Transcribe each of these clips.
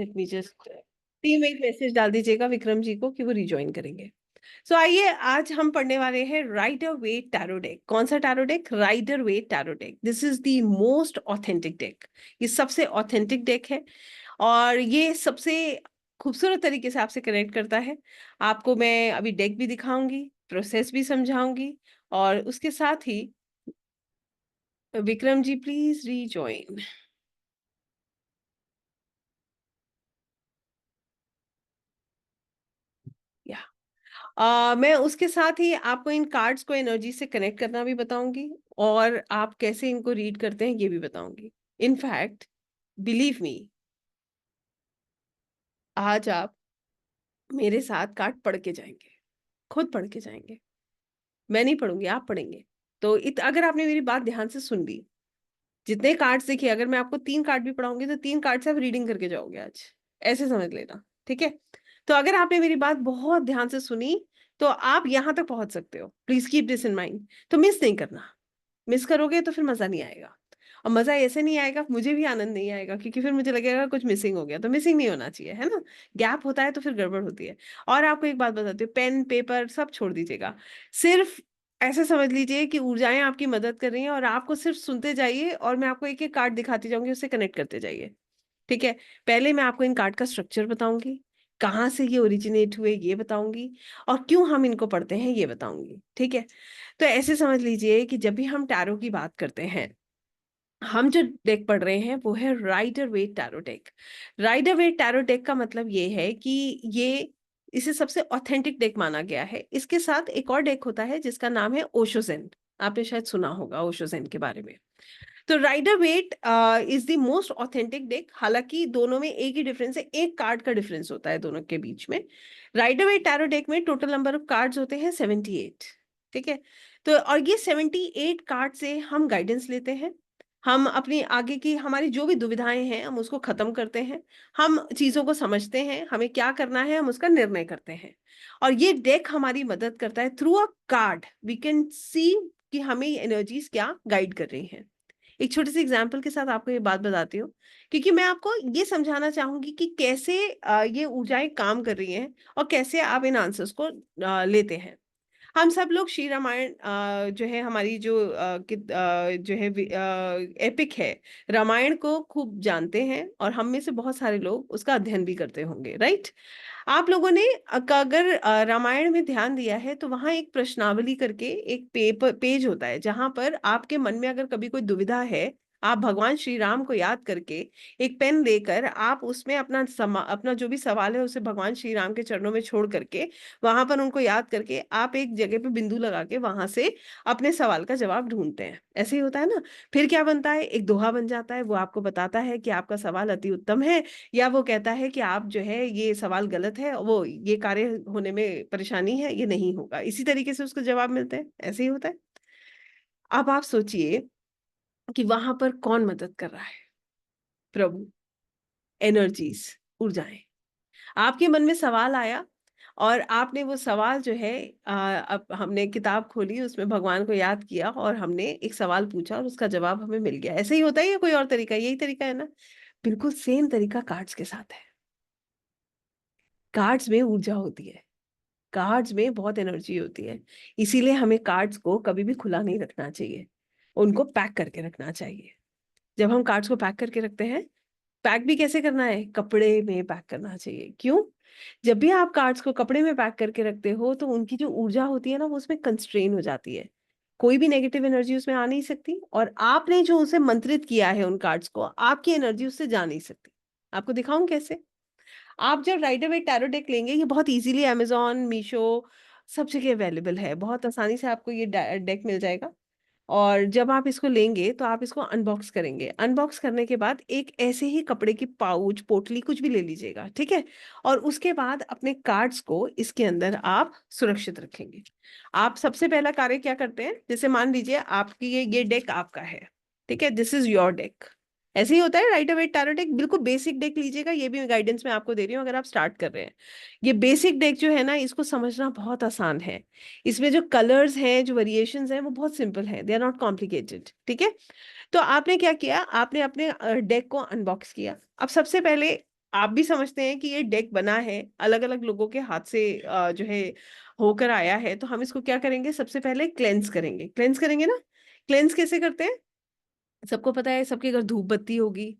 Late me just team एक message डाल दीजिएगा विक्रम जी को कि वो रिज्वाइन करेंगे। सो आइए आज हम पढ़ने वाले हैं राइडर वेट टैरो डेक। कौन सा tarot deck? Rider Waite tarot deck. This is the most authentic deck. ये सबसे ऑथेंटिक डेक है और ये सबसे खूबसूरत तरीके से आपसे कनेक्ट करता है। आपको मैं अभी डेक भी दिखाऊंगी, प्रोसेस भी समझाऊंगी और उसके साथ ही विक्रम जी प्लीज रीजॉइन। या मैं उसके साथ ही आपको इन कार्ड्स को एनर्जी से कनेक्ट करना भी बताऊंगी और आप कैसे इनको रीड करते हैं ये भी बताऊंगी। इनफैक्ट बिलीव मी, आज आप मेरे साथ कार्ड पढ़ के जाएंगे, खुद पढ़ के जाएंगे। मैं नहीं पढ़ूंगी, आप पढ़ेंगे। तो अगर आपने मेरी बात ध्यान से सुन ली, जितने कार्ड्स देखिए, अगर मैं आपको 3 कार्ड भी पढ़ाऊंगी तो 3 कार्ड से आप रीडिंग करके जाओगे आज, ऐसे समझ लेना। ठीक है? तो अगर आपने मेरी बात बहुत ध्यान से सुनी तो आप यहां तक पहुंच सकते हो। Please keep this in mind. तो मिस नहीं करना। मिस करोगे तो फिर मजा नहीं आएगा। और मजा ऐसे नहीं आएगा, मुझे भी आनंद नहीं आएगा, क्योंकि फिर मुझे लगेगा कुछ मिसिंग हो गया। तो मिसिंग नहीं होना चाहिए, है ना? गैप होता है तो फिर गड़बड़ होती है। और आपको एक बात बताती हूँ, पेन पेपर सब छोड़ दीजिएगा। सिर्फ ऐसे समझ लीजिए कि ऊर्जाएं आपकी मदद कर रही हैं और आपको सिर्फ सुनते जाइए और मैं आपको एक एक कार्ड दिखाती जाऊंगी, उससे कनेक्ट करते जाइए। ठीक है? पहले मैं आपको इन कार्ड का स्ट्रक्चर बताऊंगी, कहाँ से ये ओरिजिनेट हुए ये बताऊंगी, और क्यों हम इनको पढ़ते हैं ये बताऊंगी। ठीक है? तो ऐसे समझ लीजिए कि जब भी हम टैरो की बात करते हैं, हम जो डेक पढ़ रहे हैं वो है Rider Waite tarot deck. Rider Waite tarot deck का मतलब ये है कि ये इसे सबसे ऑथेंटिक डेक माना गया है। इसके साथ एक और डेक होता है जिसका नाम है ओशोजेन। आपने शायद सुना होगा ओशोजेन के बारे में। तो Rider Waite is the most authentic deck. हालांकि दोनों में एक ही डिफरेंस है, एक कार्ड का डिफरेंस होता है दोनों के बीच में। राइडर वेट टैरो डेक में टोटल नंबर ऑफ कार्ड्स होते हैं 78। ठीक है? तो और ये 78 कार्ड से हम गाइडेंस लेते हैं। हम अपनी आगे की हमारी जो भी दुविधाएं हैं हम उसको खत्म करते हैं। हम चीजों को समझते हैं, हमें क्या करना है हम उसका निर्णय करते हैं। और ये डेक हमारी मदद करता है। Through a card we can see कि हमें एनर्जीज क्या गाइड कर रही हैं। एक छोटे से एग्जाम्पल के साथ आपको ये बात बताती हूँ, क्योंकि मैं आपको ये समझाना चाहूंगी कि कैसे ये ऊर्जाएं काम कर रही हैं और कैसे आप इन आंसर्स को लेते हैं। हम सब लोग श्री रामायण जो है हमारी जो जो है एपिक है, रामायण को खूब जानते हैं और हम में से बहुत सारे लोग उसका अध्ययन भी करते होंगे, राइट? आप लोगों ने अगर रामायण में ध्यान दिया है तो वहां एक प्रश्नावली करके एक पेज होता है, जहां पर आपके मन में अगर कभी कोई दुविधा है, आप भगवान श्री राम को याद करके एक पेन लेकर आप उसमें अपना जो भी सवाल है उसे भगवान श्री राम के चरणों में छोड़ करके, वहां पर उनको याद करके आप एक जगह पे बिंदु लगा के वहां से अपने सवाल का जवाब ढूंढते हैं। ऐसे ही होता है ना? फिर क्या बनता है? एक दोहा बन जाता है। वो आपको बताता है कि आपका सवाल अति उत्तम है, या वो कहता है कि आप जो है ये सवाल गलत है, वो ये कार्य होने में परेशानी है, ये नहीं होगा। इसी तरीके से उसको जवाब मिलते हैं। ऐसे ही होता है। अब आप सोचिए कि वहां पर कौन मदद कर रहा है? प्रभु, एनर्जीज, ऊर्जाएं। आपके मन में सवाल आया और आपने वो सवाल जो है अब हमने किताब खोली, उसमें भगवान को याद किया और हमने एक सवाल पूछा और उसका जवाब हमें मिल गया। ऐसे ही होता है या कोई और तरीका? यही तरीका है ना? बिल्कुल सेम तरीका कार्ड्स के साथ है। कार्ड्स में ऊर्जा होती है, कार्ड्स में बहुत एनर्जी होती है। इसीलिए हमें कार्ड्स को कभी भी खुला नहीं रखना चाहिए, उनको पैक करके रखना चाहिए। जब हम कार्ड्स को पैक करके रखते हैं, पैक भी कैसे करना है? कपड़े में पैक करना चाहिए। क्यों? जब भी आप कार्ड्स को कपड़े में पैक करके रखते हो तो उनकी जो ऊर्जा होती है ना, वो उसमें कंस्ट्रेन हो जाती है। कोई भी नेगेटिव एनर्जी उसमें आ नहीं सकती, और आपने जो उसे मंत्रित किया है उन कार्ड्स को, आपकी एनर्जी उससे जा नहीं सकती। आपको दिखाऊं कैसे? आप जब राइडर वेट टैरो डेक लेंगे, ये बहुत इजीली अमेजोन, मीशो, सब जगह अवेलेबल है। बहुत आसानी से आपको ये डेक मिल जाएगा। और जब आप इसको लेंगे तो आप इसको अनबॉक्स करेंगे। अनबॉक्स करने के बाद एक ऐसे ही कपड़े की पाउच, पोटली, कुछ भी ले लीजिएगा। ठीक है? और उसके बाद अपने कार्ड्स को इसके अंदर आप सुरक्षित रखेंगे। आप सबसे पहला कार्य क्या करते हैं? जैसे मान लीजिए आपकी ये डेक आपका है। ठीक है? This is your deck. ऐसे ही होता है राइटर वेट टैरो डेक। बिल्कुल बेसिक डेक लीजिएगा, ये भी गाइडेंस मैं आपको दे रही हूँ अगर आप स्टार्ट कर रहे हैं। ये बेसिक डेक जो है ना, इसको समझना बहुत आसान है। इसमें जो कलर्स हैं, जो वेरिएशंस हैं, वो बहुत सिंपल हैं, दे आर नॉट कॉम्प्लिकेटेड। ठीक है? तो आपने क्या किया? आपने अपने डेक को अनबॉक्स किया। अब सबसे पहले आप भी समझते हैं कि ये डेक बना है, अलग अलग लोगों के हाथ से जो है होकर आया है, तो हम इसको क्या करेंगे, सबसे पहले क्लेंस करेंगे। क्लेंस करेंगे ना, क्लेंस कैसे करते हैं, सबको पता है, सबके घर धूप बत्ती होगी,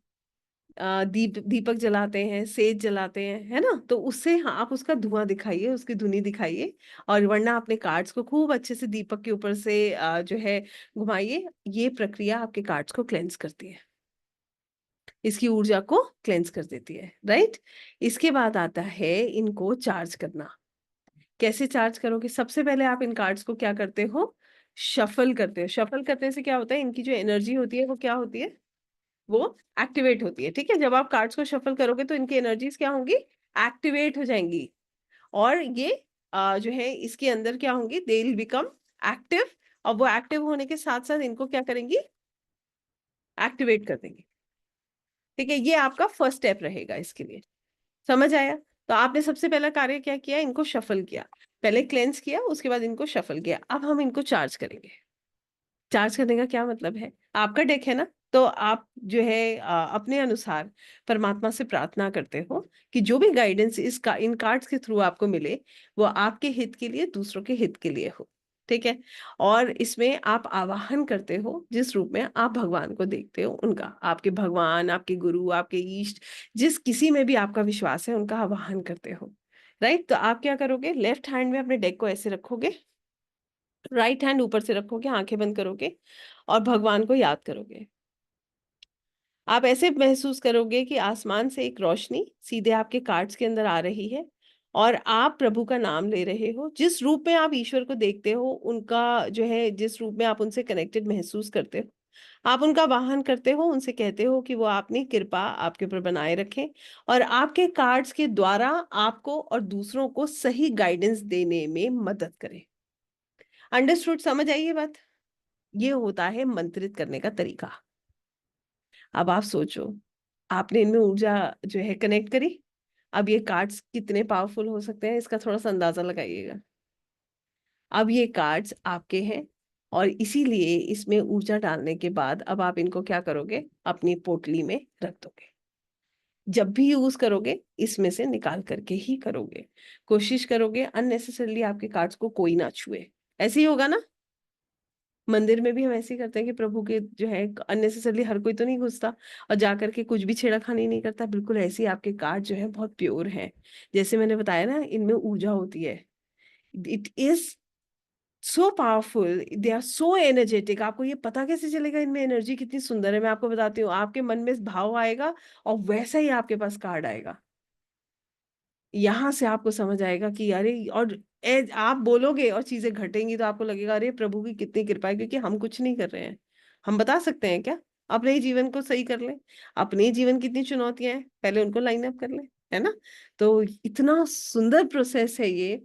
दीपक जलाते हैं, सेज जलाते हैं, है ना, तो उससे हाँ, आप उसका धुआं दिखाइए, उसकी धुनी दिखाइए, और वरना अपने कार्ड्स को खूब अच्छे से दीपक के ऊपर से जो है घुमाइए। ये प्रक्रिया आपके कार्ड्स को क्लेंस करती है, इसकी ऊर्जा को क्लेंस कर देती है, राइट। इसके बाद आता है इनको चार्ज करना। कैसे चार्ज करोगे, सबसे पहले आप इन कार्ड्स को क्या करते हो, शफल करते हो। शफल करने से क्या होता है, इनकी जो एनर्जी होती है वो क्या होती है, वो एक्टिवेट होती है। ठीक है, जब आप कार्ड्स को शफल करोगे तो इनकी एनर्जीज क्या होंगी, एक्टिवेट हो जाएंगी, और ये जो है इसके अंदर क्या होंगी, दे विल बिकम एक्टिव, और वो एक्टिव होने के साथ साथ इनको क्या करेंगी, एक्टिवेट कर देंगे। ठीक है, ये आपका फर्स्ट स्टेप रहेगा इसके लिए। समझ आया। तो आपने सबसे पहला कार्य क्या किया, इनको शफल किया, पहले क्लेंस किया, उसके बाद इनको शफल किया। अब हम इनको चार्ज करेंगे। चार्ज करने का क्या मतलब है, आपका डेक है ना, तो आप जो है अपने अनुसार परमात्मा से प्रार्थना करते हो कि जो भी गाइडेंस इसका इन कार्ड्स के थ्रू आपको मिले, वो आपके हित के लिए, दूसरों के हित के लिए हो। ठीक है, और इसमें आप आवाहन करते हो, जिस रूप में आप भगवान को देखते हो उनका, आपके भगवान, आपके गुरु, आपके इष्ट, जिस किसी में भी आपका विश्वास है, उनका आवाहन करते हो, राइट। तो आप क्या करोगे, लेफ्ट हैंड में अपने डेक को ऐसे रखोगे, राइट हैंड ऊपर से रखोगे, आंखें बंद करोगे, और भगवान को याद करोगे। आप ऐसे महसूस करोगे कि आसमान से एक रोशनी सीधे आपके कार्ड्स के अंदर आ रही है, और आप प्रभु का नाम ले रहे हो। जिस रूप में आप ईश्वर को देखते हो, उनका जो है, जिस रूप में आप उनसे कनेक्टेड महसूस करते हो, आप उनका वाहन करते हो, उनसे कहते हो कि वो अपनी कृपा आपके ऊपर बनाए रखें, और आपके कार्ड्स के द्वारा आपको और दूसरों को सही गाइडेंस देने में मदद करें। अंडरस्टूड, समझ आई ये बात। ये होता है मंत्रित करने का तरीका। अब आप सोचो, आपने इनमें ऊर्जा जो है कनेक्ट करी, अब ये कार्ड्स कितने पावरफुल हो सकते हैं, इसका थोड़ा सा अंदाजा लगाइएगा। अब ये कार्ड्स आपके हैं, और इसीलिए इसमें ऊर्जा डालने के बाद अब आप इनको क्या करोगे, अपनी पोटली में रख दोगे। जब भी यूज करोगे, इसमें से निकाल करके ही करोगे। कोशिश करोगे अननेसेसरली आपके कार्ड्स को कोई ना छुए। ऐसे ही होगा ना, मंदिर में भी हम ऐसे ही करते हैं कि प्रभु के जो है अननेसेसरली हर कोई तो नहीं घुसता और जा करके कुछ भी छेड़खानी नहीं करता। बिल्कुल ऐसे ही आपके कार्ड जो है बहुत प्योर हैं। जैसे मैंने बताया ना, इनमें ऊर्जा होती है, it is so powerful, they are so energetic. आपको ये पता कैसे चलेगा इनमें एनर्जी कितनी सुंदर है, मैं आपको बताती हूँ। आपके मन में भाव आएगा, और वैसा ही आपके पास कार्ड आएगा। यहाँ से आपको समझ आएगा कि अरे, और आप बोलोगे और चीजें घटेंगी, तो आपको लगेगा अरे प्रभु की कितनी कृपा है, क्योंकि हम कुछ नहीं कर रहे हैं। हम बता सकते हैं क्या, अपने ही जीवन को सही कर ले, अपने ही जीवन की कितनी चुनौतियां हैं, पहले उनको लाइन अप कर ले, है ना। तो इतना सुंदर प्रोसेस है ये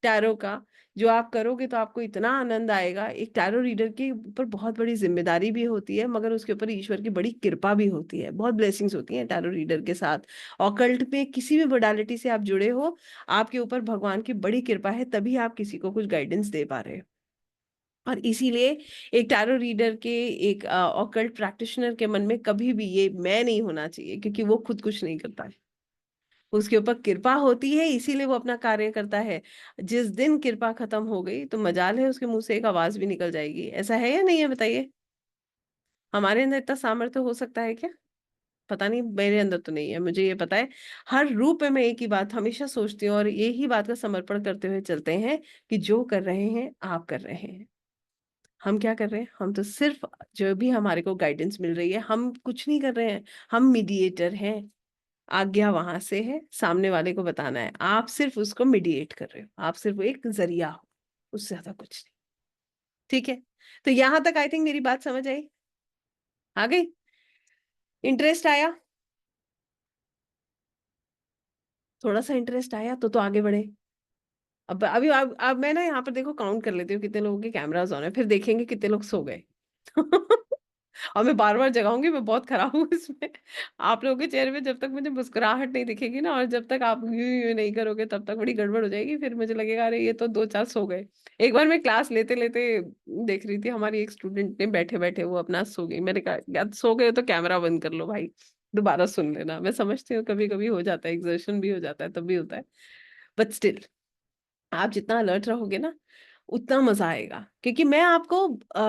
टैरो का, जो आप करोगे तो आपको इतना आनंद आएगा। एक टैरो रीडर के ऊपर बहुत बड़ी जिम्मेदारी भी होती है, मगर उसके ऊपर ईश्वर की बड़ी कृपा भी होती है, बहुत ब्लेसिंग्स होती हैं टैरो रीडर के साथ। ऑकल्ट में किसी भी मोडालिटी से आप जुड़े हो, आपके ऊपर भगवान की बड़ी कृपा है, तभी आप किसी को कुछ गाइडेंस दे पा रहे हो। और इसीलिए एक टैरो रीडर के, एक ऑकल्ट प्रैक्टिशनर के मन में कभी भी ये मैं नहीं होना चाहिए, क्योंकि वो खुद कुछ नहीं करता है, उसके ऊपर कृपा होती है, इसीलिए वो अपना कार्य करता है। जिस दिन कृपा खत्म हो गई तो मजाल है उसके मुंह से एक आवाज भी निकल जाएगी। ऐसा है या नहीं है, बताइए। हमारे अंदर इतना सामर्थ्य हो सकता है क्या, पता नहीं, मेरे अंदर तो नहीं है, मुझे ये पता है। हर रूप में मैं एक ही बात हमेशा सोचती हूँ, और यही बात का समर्पण करते हुए चलते हैं कि जो कर रहे हैं आप कर रहे हैं, हम क्या कर रहे हैं, हम तो सिर्फ जो भी हमारे को गाइडेंस मिल रही है, हम कुछ नहीं कर रहे हैं, हम मीडिएटर हैं। आज्ञा वहां से है, सामने वाले को बताना है, आप सिर्फ उसको मीडिएट कर रहे हो, आप सिर्फ एक जरिया हो, उससे ज्यादा कुछ नहीं। ठीक है, तो यहां तक आई थिंक मेरी बात समझ आई, आ गई, इंटरेस्ट आया, थोड़ा सा इंटरेस्ट आया तो आगे बढ़े। अब अभी अब मैं ना यहाँ पर देखो काउंट कर लेती हूँ कितने लोगों के कैमरास ऑन है, फिर देखेंगे कितने लोग सो गए। और मैं बार बार जगाऊंगी, मैं बहुत खराब हूँ इसमें। आप लोगों के चेहरे पे जब तक मुझे मुस्कुराहट नहीं दिखेगी ना, और जब तक आप यूं नहीं करोगे, तब तक बड़ी गड़बड़ हो जाएगी, फिर मुझे लगेगा अरे ये तो दो चार सो गए। एक बार मैं क्लास लेते लेते देख रही थी, हमारी एक स्टूडेंट ने बैठे बैठे वो अपना सो गई। मैंने कहा यार सो गए तो कैमरा बंद कर लो भाई, दोबारा सुन लेना। मैं समझती हूँ कभी कभी हो जाता है, एग्जर्शन भी हो जाता है, तब भी होता है, बट स्टिल आप जितना अलर्ट रहोगे ना उतना मजा आएगा। क्योंकि मैं आपको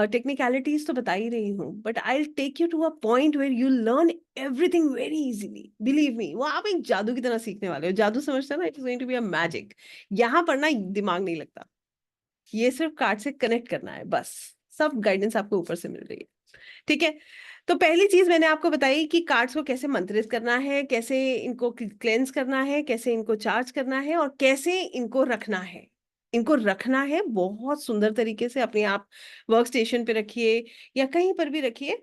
टेक्निकलिटीज तो बता ही रही हूँ, but I will take you to a point where you learn everything very easily, believe me. वो आप एक जादू की तरह सीखने वाले हो। जादू समझते हैं ना, it is going to be a magic. यहाँ पर ना दिमाग नहीं लगता, ये सिर्फ कार्ड से कनेक्ट करना है बस। सब गाइडेंस आपको ऊपर से मिल रही है, ठीक है। तो पहली चीज मैंने आपको बताई कि कार्ड्स को कैसे मंत्रित करना है, कैसे इनको क्लेंस करना है, कैसे इनको चार्ज करना है, और कैसे इनको रखना है। इनको रखना है बहुत सुंदर तरीके से, अपने आप वर्क स्टेशन पे रखिए या कहीं पर भी रखिए।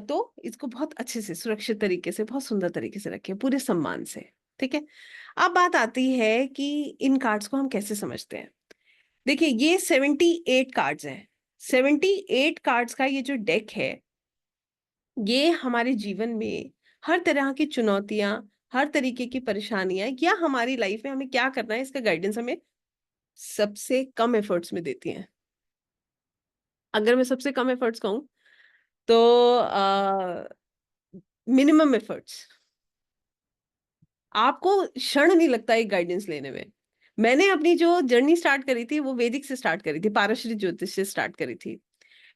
तो इसको बहुत अच्छे से सुरक्षित तरीके से, बहुत सुंदर तरीके से रखिए, पूरे सम्मान से, ठीक है। अब बात आती है कि इन कार्ड्स को हम कैसे समझते हैं। देखिए, ये 78 कार्ड्स हैं। 78 कार्ड्स का ये जो डेक है, ये हमारे जीवन में हर तरह की चुनौतियां, हर तरीके की परेशानियां, या हमारी लाइफ में हमें क्या करना है इसका गाइडेंस हमें सबसे कम एफर्ट्स में देती हैं। अगर मैं सबसे कम एफर्ट्स कहूँ तो मिनिमम एफर्ट्स, आपको क्षण नहीं लगता एक गाइडेंस लेने में। मैंने अपनी जो जर्नी स्टार्ट करी थी वो वैदिक से स्टार्ट करी थी, पारशरी ज्योतिष से स्टार्ट करी थी।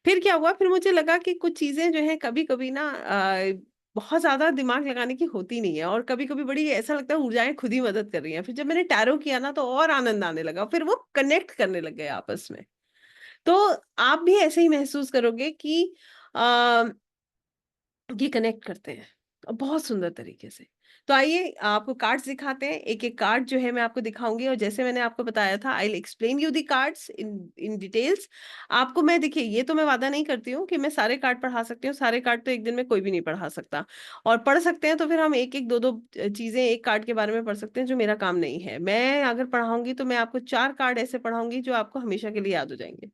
फिर क्या हुआ, फिर मुझे लगा कि कुछ चीजें जो है कभी कभी ना बहुत ज्यादा दिमाग लगाने की होती नहीं है, और कभी कभी बड़ी ऐसा लगता है ऊर्जाएं खुद ही मदद कर रही हैं। फिर जब मैंने टैरो किया ना तो और आनंद आने लगा, फिर वो कनेक्ट करने लग गए आपस में। तो आप भी ऐसे ही महसूस करोगे कि ये कनेक्ट करते हैं, और बहुत सुंदर तरीके से। तो आइए आपको कार्ड्स दिखाते हैं। एक एक कार्ड जो है मैं आपको दिखाऊंगी, और जैसे मैंने आपको बताया था, I will explain you the cards in in details. आपको मैं, देखिए, ये तो मैं वादा नहीं करती हूँ कि मैं सारे कार्ड पढ़ा सकती हूँ। सारे कार्ड तो एक दिन में कोई भी नहीं पढ़ा सकता, और पढ़ सकते हैं तो फिर हम एक एक दो दो चीजें एक कार्ड के बारे में पढ़ सकते हैं, जो मेरा काम नहीं है। मैं अगर पढ़ाऊंगी तो मैं आपको 4 कार्ड ऐसे पढ़ाऊंगी जो आपको हमेशा के लिए याद हो जाएंगे,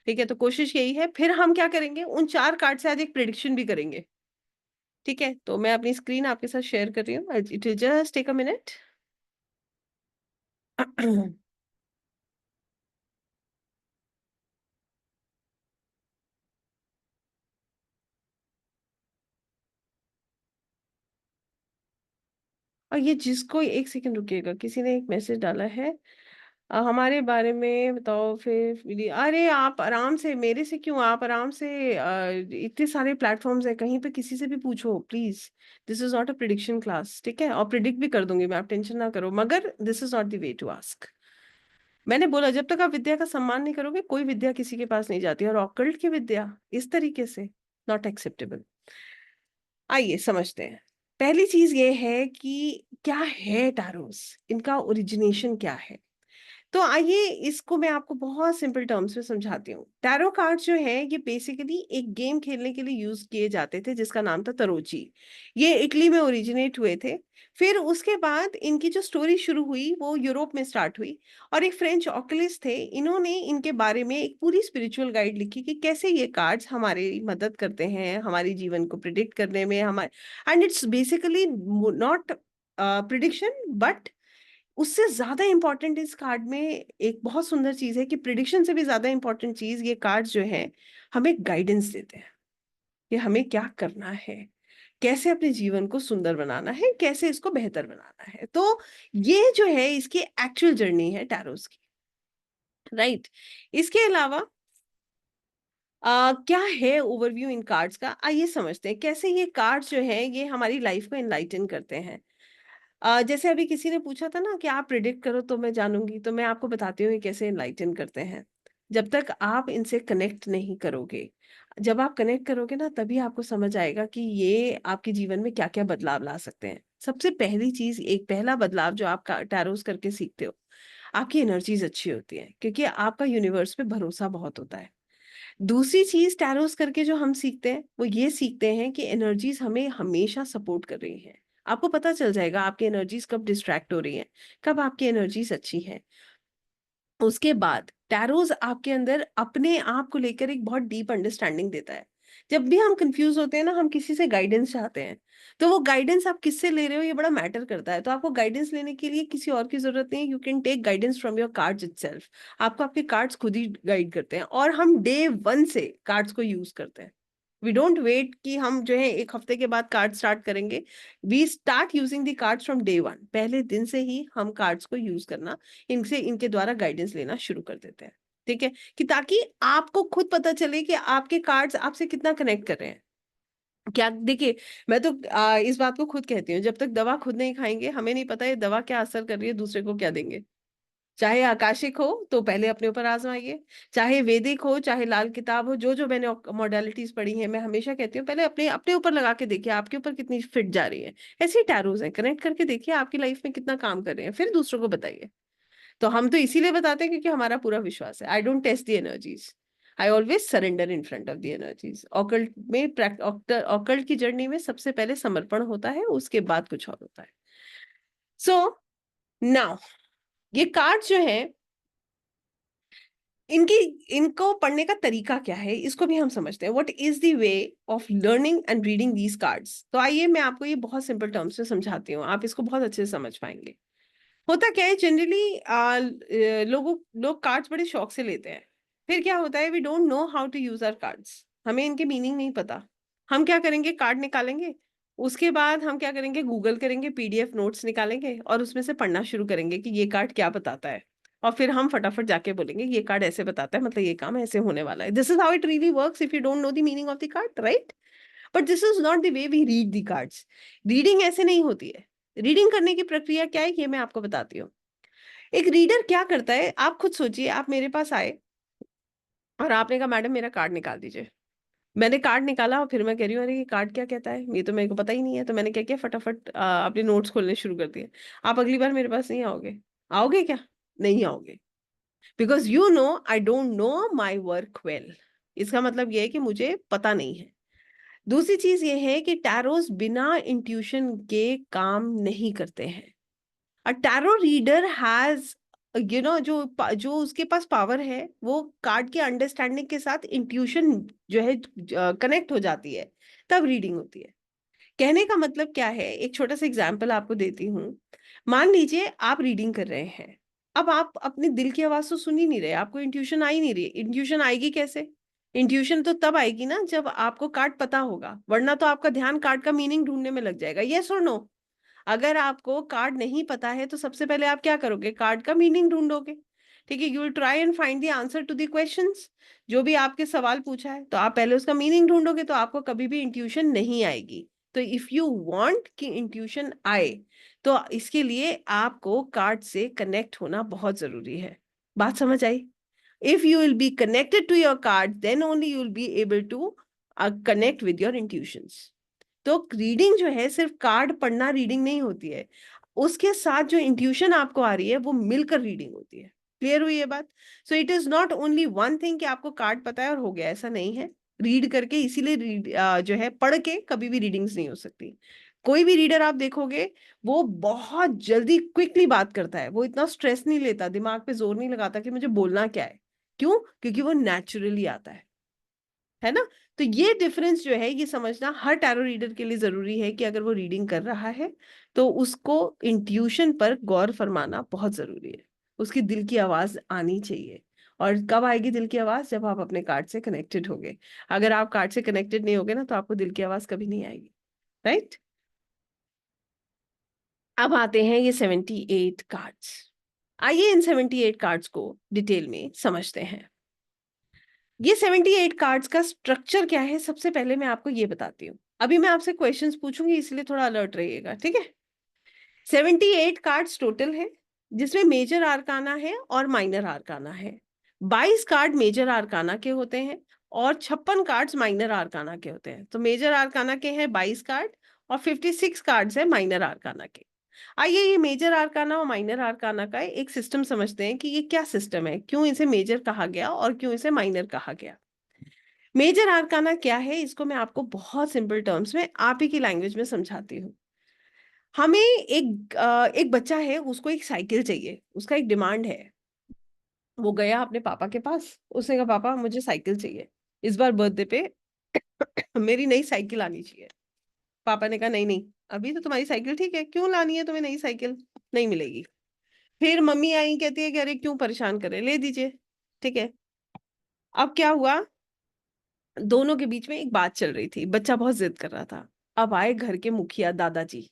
ठीक है। तो कोशिश यही है। फिर हम क्या करेंगे, उन 4 कार्ड से आज एक प्रिडिक्शन भी करेंगे, ठीक है। तो मैं अपनी स्क्रीन आपके साथ शेयर कर रही हूँ, it will just take a minute. और ये जिसको, एक सेकंड रुकिएगा, किसी ने एक मैसेज डाला है, हमारे बारे में बताओ फिर अरे आप आराम से, मेरे से क्यों, आप आराम से, इतने सारे प्लेटफॉर्म्स है, कहीं पे किसी से भी पूछो please. This is not a prediction class, ठीक है। और प्रिडिक्ट भी कर दूंगी मैं, आप टेंशन ना करो, मगर this is not the way to ask. मैंने बोला, जब तक आप विद्या का सम्मान नहीं करोगे, कोई विद्या किसी के पास नहीं जाती, और ऑकल्ट की विद्या इस तरीके से नॉट एक्सेप्टेबल। आइए समझते हैं। पहली चीज ये है कि क्या है टैरोस, इनका ओरिजिनेशन क्या है। तो आइए इसको मैं आपको बहुत सिंपल टर्म्स में समझाती हूँ। टैरो कार्ड जो है ये बेसिकली एक गेम खेलने के लिए यूज किए जाते थे, जिसका नाम था तरोची। ये इटली में ओरिजिनेट हुए थे। फिर उसके बाद इनकी जो स्टोरी शुरू हुई वो यूरोप में स्टार्ट हुई, और एक फ्रेंच ऑकलिस्ट थे, इन्होंने इनके बारे में एक पूरी स्पिरिचुअल गाइड लिखी कि कैसे ये कार्ड्स हमारी मदद करते हैं हमारे जीवन को प्रिडिक्ट करने में। हमारे, and it's basically not prediction, but उससे ज्यादा इंपॉर्टेंट इस कार्ड में एक बहुत सुंदर चीज है कि प्रिडिक्शन से भी ज्यादा इंपॉर्टेंट चीज, ये कार्ड जो है हमें गाइडेंस देते हैं कि हमें क्या करना है, कैसे अपने जीवन को सुंदर बनाना है, कैसे इसको बेहतर बनाना है। तो ये जो है इसकी एक्चुअल जर्नी है टैरोस की, राइट। इसके अलावा क्या है ओवरव्यू इन कार्ड्स का, आइए समझते हैं कैसे ये कार्ड्स जो है ये हमारी लाइफ को एनलाइटन करते हैं। जैसे अभी किसी ने पूछा था ना कि आप प्रिडिक्ट करो तो मैं जानूंगी, तो मैं आपको बताती हूँ ये कैसे एनलाइटन करते हैं। जब तक आप इनसे कनेक्ट नहीं करोगे, जब आप कनेक्ट करोगे ना, तभी आपको समझ आएगा कि ये आपके जीवन में क्या क्या बदलाव ला सकते हैं। सबसे पहली चीज, एक पहला बदलाव जो आप टैरोस करके सीखते हो, आपकी एनर्जीज अच्छी होती है, क्योंकि आपका यूनिवर्स पे भरोसा बहुत होता है। दूसरी चीज टैरोस करके जो हम सीखते हैं वो ये सीखते हैं कि एनर्जीज हमें हमेशा सपोर्ट कर रही हैं। आपको पता चल जाएगा आपकी एनर्जीज कब डिस्ट्रैक्ट हो रही हैं, कब आपकी एनर्जीज अच्छी हैं। उसके बाद टैरोस आपके अंदर अपने आप को लेकर एक बहुत डीप अंडरस्टैंडिंग देता है। जब भी हम कंफ्यूज होते हैं ना, हम किसी से गाइडेंस चाहते हैं, तो वो गाइडेंस आप किससे ले रहे हो ये बड़ा मैटर करता है। तो आपको गाइडेंस लेने के लिए किसी और की जरूरत नहीं है, you can take guidance from your cards itself. आपको आपके कार्ड्स खुद ही गाइड करते हैं, और हम डे 1 से कार्ड्स को यूज करते हैं, वी डोंट वेट कि हम जो है एक हफ्ते के बाद कार्ड स्टार्ट करेंगे। We start using the cards from day one. पहले दिन से ही हम कार्ड्स को यूज करना, इनसे इनके द्वारा गाइडेंस लेना शुरू कर देते हैं। ठीक है, कि ताकि आपको खुद पता चले कि आपके कार्ड्स आपसे कितना कनेक्ट कर रहे हैं। क्या देखिए, मैं तो इस बात को खुद कहती हूँ, जब तक दवा खुद नहीं खाएंगे हमें नहीं पता ये दवा क्या असर कर रही है, दूसरे को क्या देंगे। चाहे आकाशिक हो तो पहले अपने ऊपर आजमाइए, चाहे वैदिक हो, चाहे लाल किताब हो, जो जो मैंने मॉडलिटीज पढ़ी है, मैं हमेशा कहती हूँ पहले अपने अपने ऊपर लगा के देखिए आपके ऊपर कितनी फिट जा रही है। ऐसे ही टैरोज हैं, कनेक्ट करके देखिए आपकी लाइफ में कितना काम कर रहे हैं, फिर दूसरों को बताइए। तो हम तो इसीलिए बताते हैं क्योंकि हमारा पूरा विश्वास है। I don't test the energies, I always surrender in front of the energies. Occult में, ऑकल्ट की जर्नी में सबसे पहले समर्पण होता है, उसके बाद कुछ और होता है। सो नाउ ये कार्ड जो है, इनकी इनको पढ़ने का तरीका क्या है, इसको भी हम समझते हैं। What is the way of learning and reading these cards. तो आइए मैं आपको ये बहुत सिंपल टर्म्स में समझाती हूँ, आप इसको बहुत अच्छे से समझ पाएंगे। होता क्या है, जनरली लोग कार्ड्स बड़े शौक से लेते हैं। फिर क्या होता है, we don't know how to use our cards, हमें इनके मीनिंग नहीं पता। हम क्या करेंगे, कार्ड निकालेंगे, उसके बाद हम क्या करेंगे, गूगल करेंगे, पीडीएफ नोट्स निकालेंगे और उसमें से पढ़ना शुरू करेंगे कि ये कार्ड क्या बताता है। और फिर हम फटाफट जाके बोलेंगे ये कार्ड ऐसे बताता है, मतलब ये काम ऐसे होने वाला है। This is how it really works if you don't know the meaning of the card, right? But this is not the way we read the cards. Reading ऐसे नहीं होती है। रीडिंग करने की प्रक्रिया क्या है, ये मैं आपको बताती हूँ। एक रीडर क्या करता है, आप खुद सोचिए, आप मेरे पास आए और आपने कहा मैडम मेरा कार्ड निकाल दीजिए। मैंने कार्ड निकाला और फिर मैं कह रही हूँ अरे ये कार्ड क्या कहता है, ये तो मेरे को पता ही नहीं है। तो मैंने क्या किया, फटाफट अपने नोट्स खोलने शुरू कर दिए। आप अगली बार मेरे पास नहीं आओगे? आओगे क्या? नहीं आओगे, because you know I don't know my work well. इसका मतलब ये है कि मुझे पता नहीं है। दूसरी चीज ये है कि टैरोस बिना इंट्यूशन के काम नहीं करते हैं। अ टैरो रीडर हैज, जो उसके पास पावर है, वो कार्ड के अंडरस्टैंडिंग के साथ इंट्यूशन जो है कनेक्ट हो जाती है, तब रीडिंग होती है। कहने का मतलब क्या है, एक छोटा सा एग्जाम्पल आपको देती हूँ। मान लीजिए आप रीडिंग कर रहे हैं, अब आप अपने दिल की आवाज तो सुन ही नहीं रहे, आपको इंट्यूशन आ ही नहीं रही। इंट्यूशन आएगी कैसे? इंट्यूशन तो तब आएगी ना जब आपको कार्ड पता होगा, वरना तो आपका ध्यान कार्ड का मीनिंग ढूंढने में लग जाएगा। यस और नो? अगर आपको कार्ड नहीं पता है तो सबसे पहले आप क्या करोगे, कार्ड का मीनिंग ढूंढोगे। ठीक है, you will try and find the answer to the questions, जो भी आपके सवाल पूछा है, तो आप पहले उसका मीनिंग ढूंढोगे, तो आपको कभी भी इंट्यूशन नहीं आएगी। तो इफ यू वांट कि इंट्यूशन आए, तो इसके लिए आपको कार्ड से कनेक्ट होना बहुत जरूरी है। बात समझ आई? If you will be connected to your card, then only you will be able to connect with your intuitions. तो रीडिंग जो है, सिर्फ कार्ड पढ़ना रीडिंग नहीं होती है, उसके साथ जो इंट्यूशन आपको आ रही है वो मिलकर रीडिंग होती है। क्लियर हुई ये बात? So it is not only one thing कि आपको कार्ड पता है और हो गया, ऐसा नहीं है। रीड करके, इसीलिए जो है पढ़ के कभी भी रीडिंग्स नहीं हो सकती। कोई भी रीडर आप देखोगे, वो बहुत जल्दी क्विकली बात करता है, वो इतना स्ट्रेस नहीं लेता, दिमाग पे जोर नहीं लगाता कि मुझे बोलना क्या है। क्यों? क्योंकि वो नेचुरली आता है ना? तो ये डिफरेंस जो है, ये समझना हर टैरो रीडर के लिए जरूरी है कि अगर वो रीडिंग कर रहा है तो उसको इंट्यूशन पर गौर फरमाना बहुत जरूरी है। उसकी दिल की आवाज आनी चाहिए। और कब आएगी दिल की आवाज? जब आप अपने कार्ड से कनेक्टेड होगे। अगर आप कार्ड से कनेक्टेड नहीं होगे ना, तो आपको दिल की आवाज कभी नहीं आएगी। राइट? अब आते हैं ये 78 कार्ड्स। आइए इन 78 कार्ड्स को डिटेल में समझते हैं। ये 78 कार्ड्स का स्ट्रक्चर क्या है, सबसे पहले मैं आपको ये बताती हूँ। अभी मैं आपसे क्वेश्चंस पूछूंगी, इसलिए थोड़ा अलर्ट रहिएगा, ठीक है? 78 कार्ड्स टोटल है, जिसमें मेजर आर्काना है और माइनर आर्काना है। 22 कार्ड मेजर आर्काना के होते हैं और 56 कार्ड्स माइनर आर्काना के होते हैं। तो मेजर आर्काना के हैं 22 कार्ड और 56 कार्ड्स है माइनर आर्काना के। आइए ये मेजर आर्काना और माइनर आर्काना का एक सिस्टम समझते हैं कि ये क्या सिस्टम है, क्यों इसे मेजर कहा गया और क्यों इसे माइनर कहा गया। मेजर आर्काना क्या है, इसको मैं आपको बहुत सिंपल टर्म्स में आप ही की लैंग्वेज में समझाती हूँ। हमें एक बच्चा है, उसको एक साइकिल चाहिए, उसका एक डिमांड है। वो गया अपने पापा के पास, उसने कहा पापा मुझे साइकिल चाहिए, इस बार बर्थडे पे मेरी नई साइकिल आनी चाहिए। पापा ने कहा नहीं नहीं, अभी तो तुम्हारी साइकिल ठीक है, क्यों लानी है तुम्हें नई साइकिल, नहीं मिलेगी। फिर मम्मी आई, कहती है कि अरे क्यों परेशान करे, ले दीजिए। ठीक है, अब क्या हुआ, दोनों के बीच में एक बात चल रही थी, बच्चा बहुत जिद कर रहा था। अब आए घर के मुखिया दादाजी,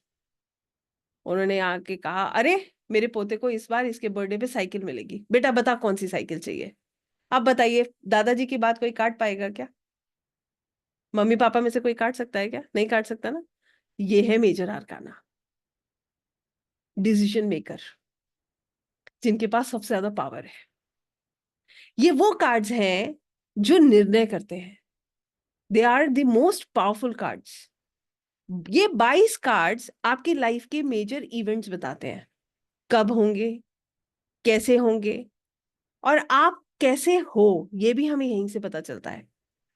उन्होंने आके कहा, अरे मेरे पोते को इस बार इसके बर्थडे पे साइकिल मिलेगी, बेटा बता कौन सी साइकिल चाहिए। अब बताइए, दादाजी की बात कोई काट पाएगा क्या? मम्मी पापा में से कोई काट सकता है क्या? नहीं काट सकता ना। ये है मेजर आर्काना, डिसीजन मेकर, जिनके पास सबसे ज्यादा पावर है। ये वो कार्ड्स हैं जो निर्णय करते हैं। They are the most powerful cards. ये 22 कार्ड्स आपकी लाइफ के मेजर इवेंट्स बताते हैं, कब होंगे, कैसे होंगे, और आप कैसे हो ये भी हमें यहीं से पता चलता है।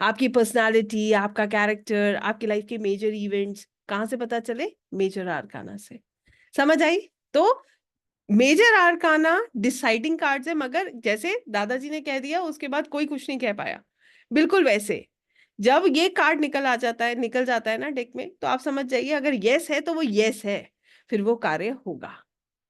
आपकी पर्सनालिटी, आपका कैरेक्टर, आपकी लाइफ के मेजर इवेंट्स कहाँ से पता चले? मेजर आर्काना से। समझ आई? तो मेजर आर्काना डिसाइडिंग कार्ड्स है, मगर जैसे दादाजी ने कह दिया उसके बाद कोई कुछ नहीं कह पाया, बिल्कुल वैसे जब ये कार्ड निकल जाता है ना डेक में, तो आप समझ जाइए अगर यस है तो वो यस है, फिर वो कार्य होगा,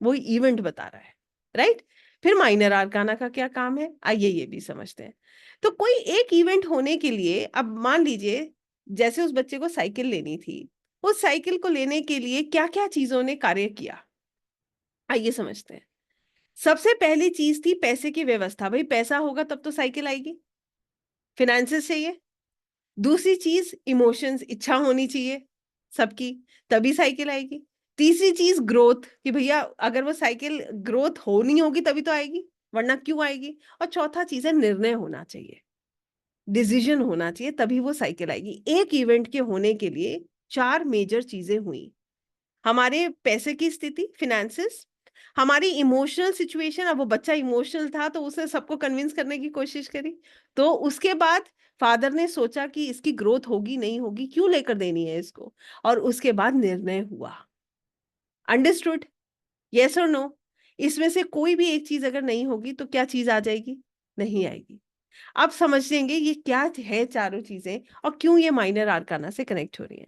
वो इवेंट बता रहा है, राइट। फिर माइनर आर्काना का क्या काम है, आइए ये भी समझते हैं। तो कोई एक इवेंट होने के लिए, अब मान लीजिए जैसे उस बच्चे को साइकिल लेनी थी, उस साइकिल को लेने के लिए क्या क्या चीजों ने कार्य किया, आइए समझते हैं। सबसे पहली चीज थी पैसे की व्यवस्था, भाई पैसा होगा तब तो साइकिल आएगी, फिनेंसेस चाहिए। दूसरी चीज इमोशंस, इच्छा होनी चाहिए सबकी, तभी साइकिल आएगी। तीसरी चीज ग्रोथ, कि भैया अगर वो साइकिल ग्रोथ होनी होगी तभी तो आएगी, वरना क्यों आएगी। और चौथा चीज है निर्णय होना चाहिए, डिसीजन होना चाहिए, तभी वो साइकिल आएगी। एक इवेंट के होने के लिए चार मेजर चीजें हुई। हमारे पैसे की स्थिति, फिनेंसेस, हमारी इमोशनल सिचुएशन, अब वो बच्चा इमोशनल था तो उसने सबको कन्विंस करने की कोशिश करी, तो उसके बाद फादर ने सोचा कि इसकी ग्रोथ होगी नहीं होगी, क्यों लेकर देनी है इसको, और उसके बाद निर्णय हुआ। अंडरस्टूड? यस और नो? इसमें से कोई भी एक चीज अगर नहीं होगी तो क्या चीज आ जाएगी? नहीं आएगी। आप समझ लेंगे ये क्या है चारों चीजें, और क्यों ये माइनर आर्काना से कनेक्ट हो रही है।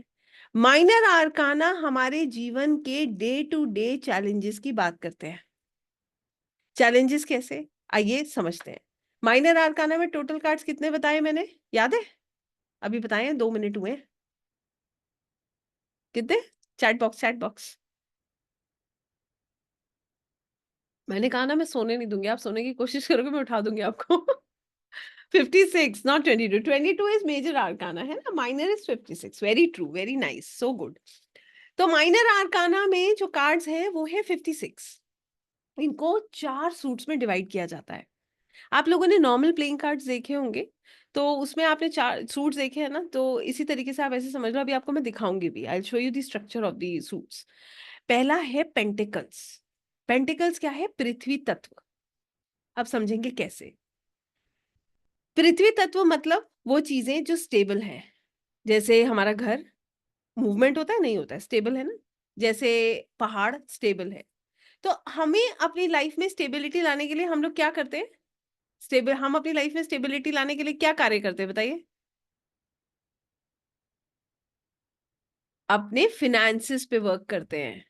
माइनर आर्काना हमारे जीवन के डे टू डे चैलेंजेस की बात करते हैं। चैलेंजेस कैसे, आइए समझते हैं। माइनर आर्काना में टोटल कार्ड्स कितने बताए मैंने, याद है? अभी बताए, 2 मिनट हुए। कितने? Chat box, chat box. मैंने कहा ना मैं सोने नहीं दूंगी, आप सोने की कोशिश करोगे मैं उठा दूंगी आपको। 56, नॉट 22। 22 इज मेजर आर्काना, है ना, minor is 56। Very true, very nice, so good. तो माइनर आर्काना में जो कार्ड्स हैं वो है 56। इनको 4 सूट्स में डिवाइड किया जाता है। आप लोगों ने नॉर्मल प्लेइंग कार्ड्स देखे होंगे, तो उसमें आपने 4 सूट्स देखे हैं ना, तो इसी तरीके से आप ऐसे समझ लो, अभी आपको मैं दिखाऊंगी भी, I will show you the structure of the suits. पहला है पेंटिकल्स। पेंटिकल्स क्या है? पृथ्वी तत्व। अब समझेंगे कैसे। पृथ्वी तत्व मतलब वो चीजें जो स्टेबल हैं, जैसे हमारा घर, मूवमेंट होता है नहीं होता है, स्टेबल है ना। जैसे पहाड़ स्टेबल है। तो हमें अपनी लाइफ में स्टेबिलिटी लाने के लिए हम लोग क्या करते हैं? हम अपनी लाइफ में स्टेबिलिटी लाने के लिए क्या कार्य करते हैं, बताइए? अपने फिनेंसेस पे वर्क करते हैं।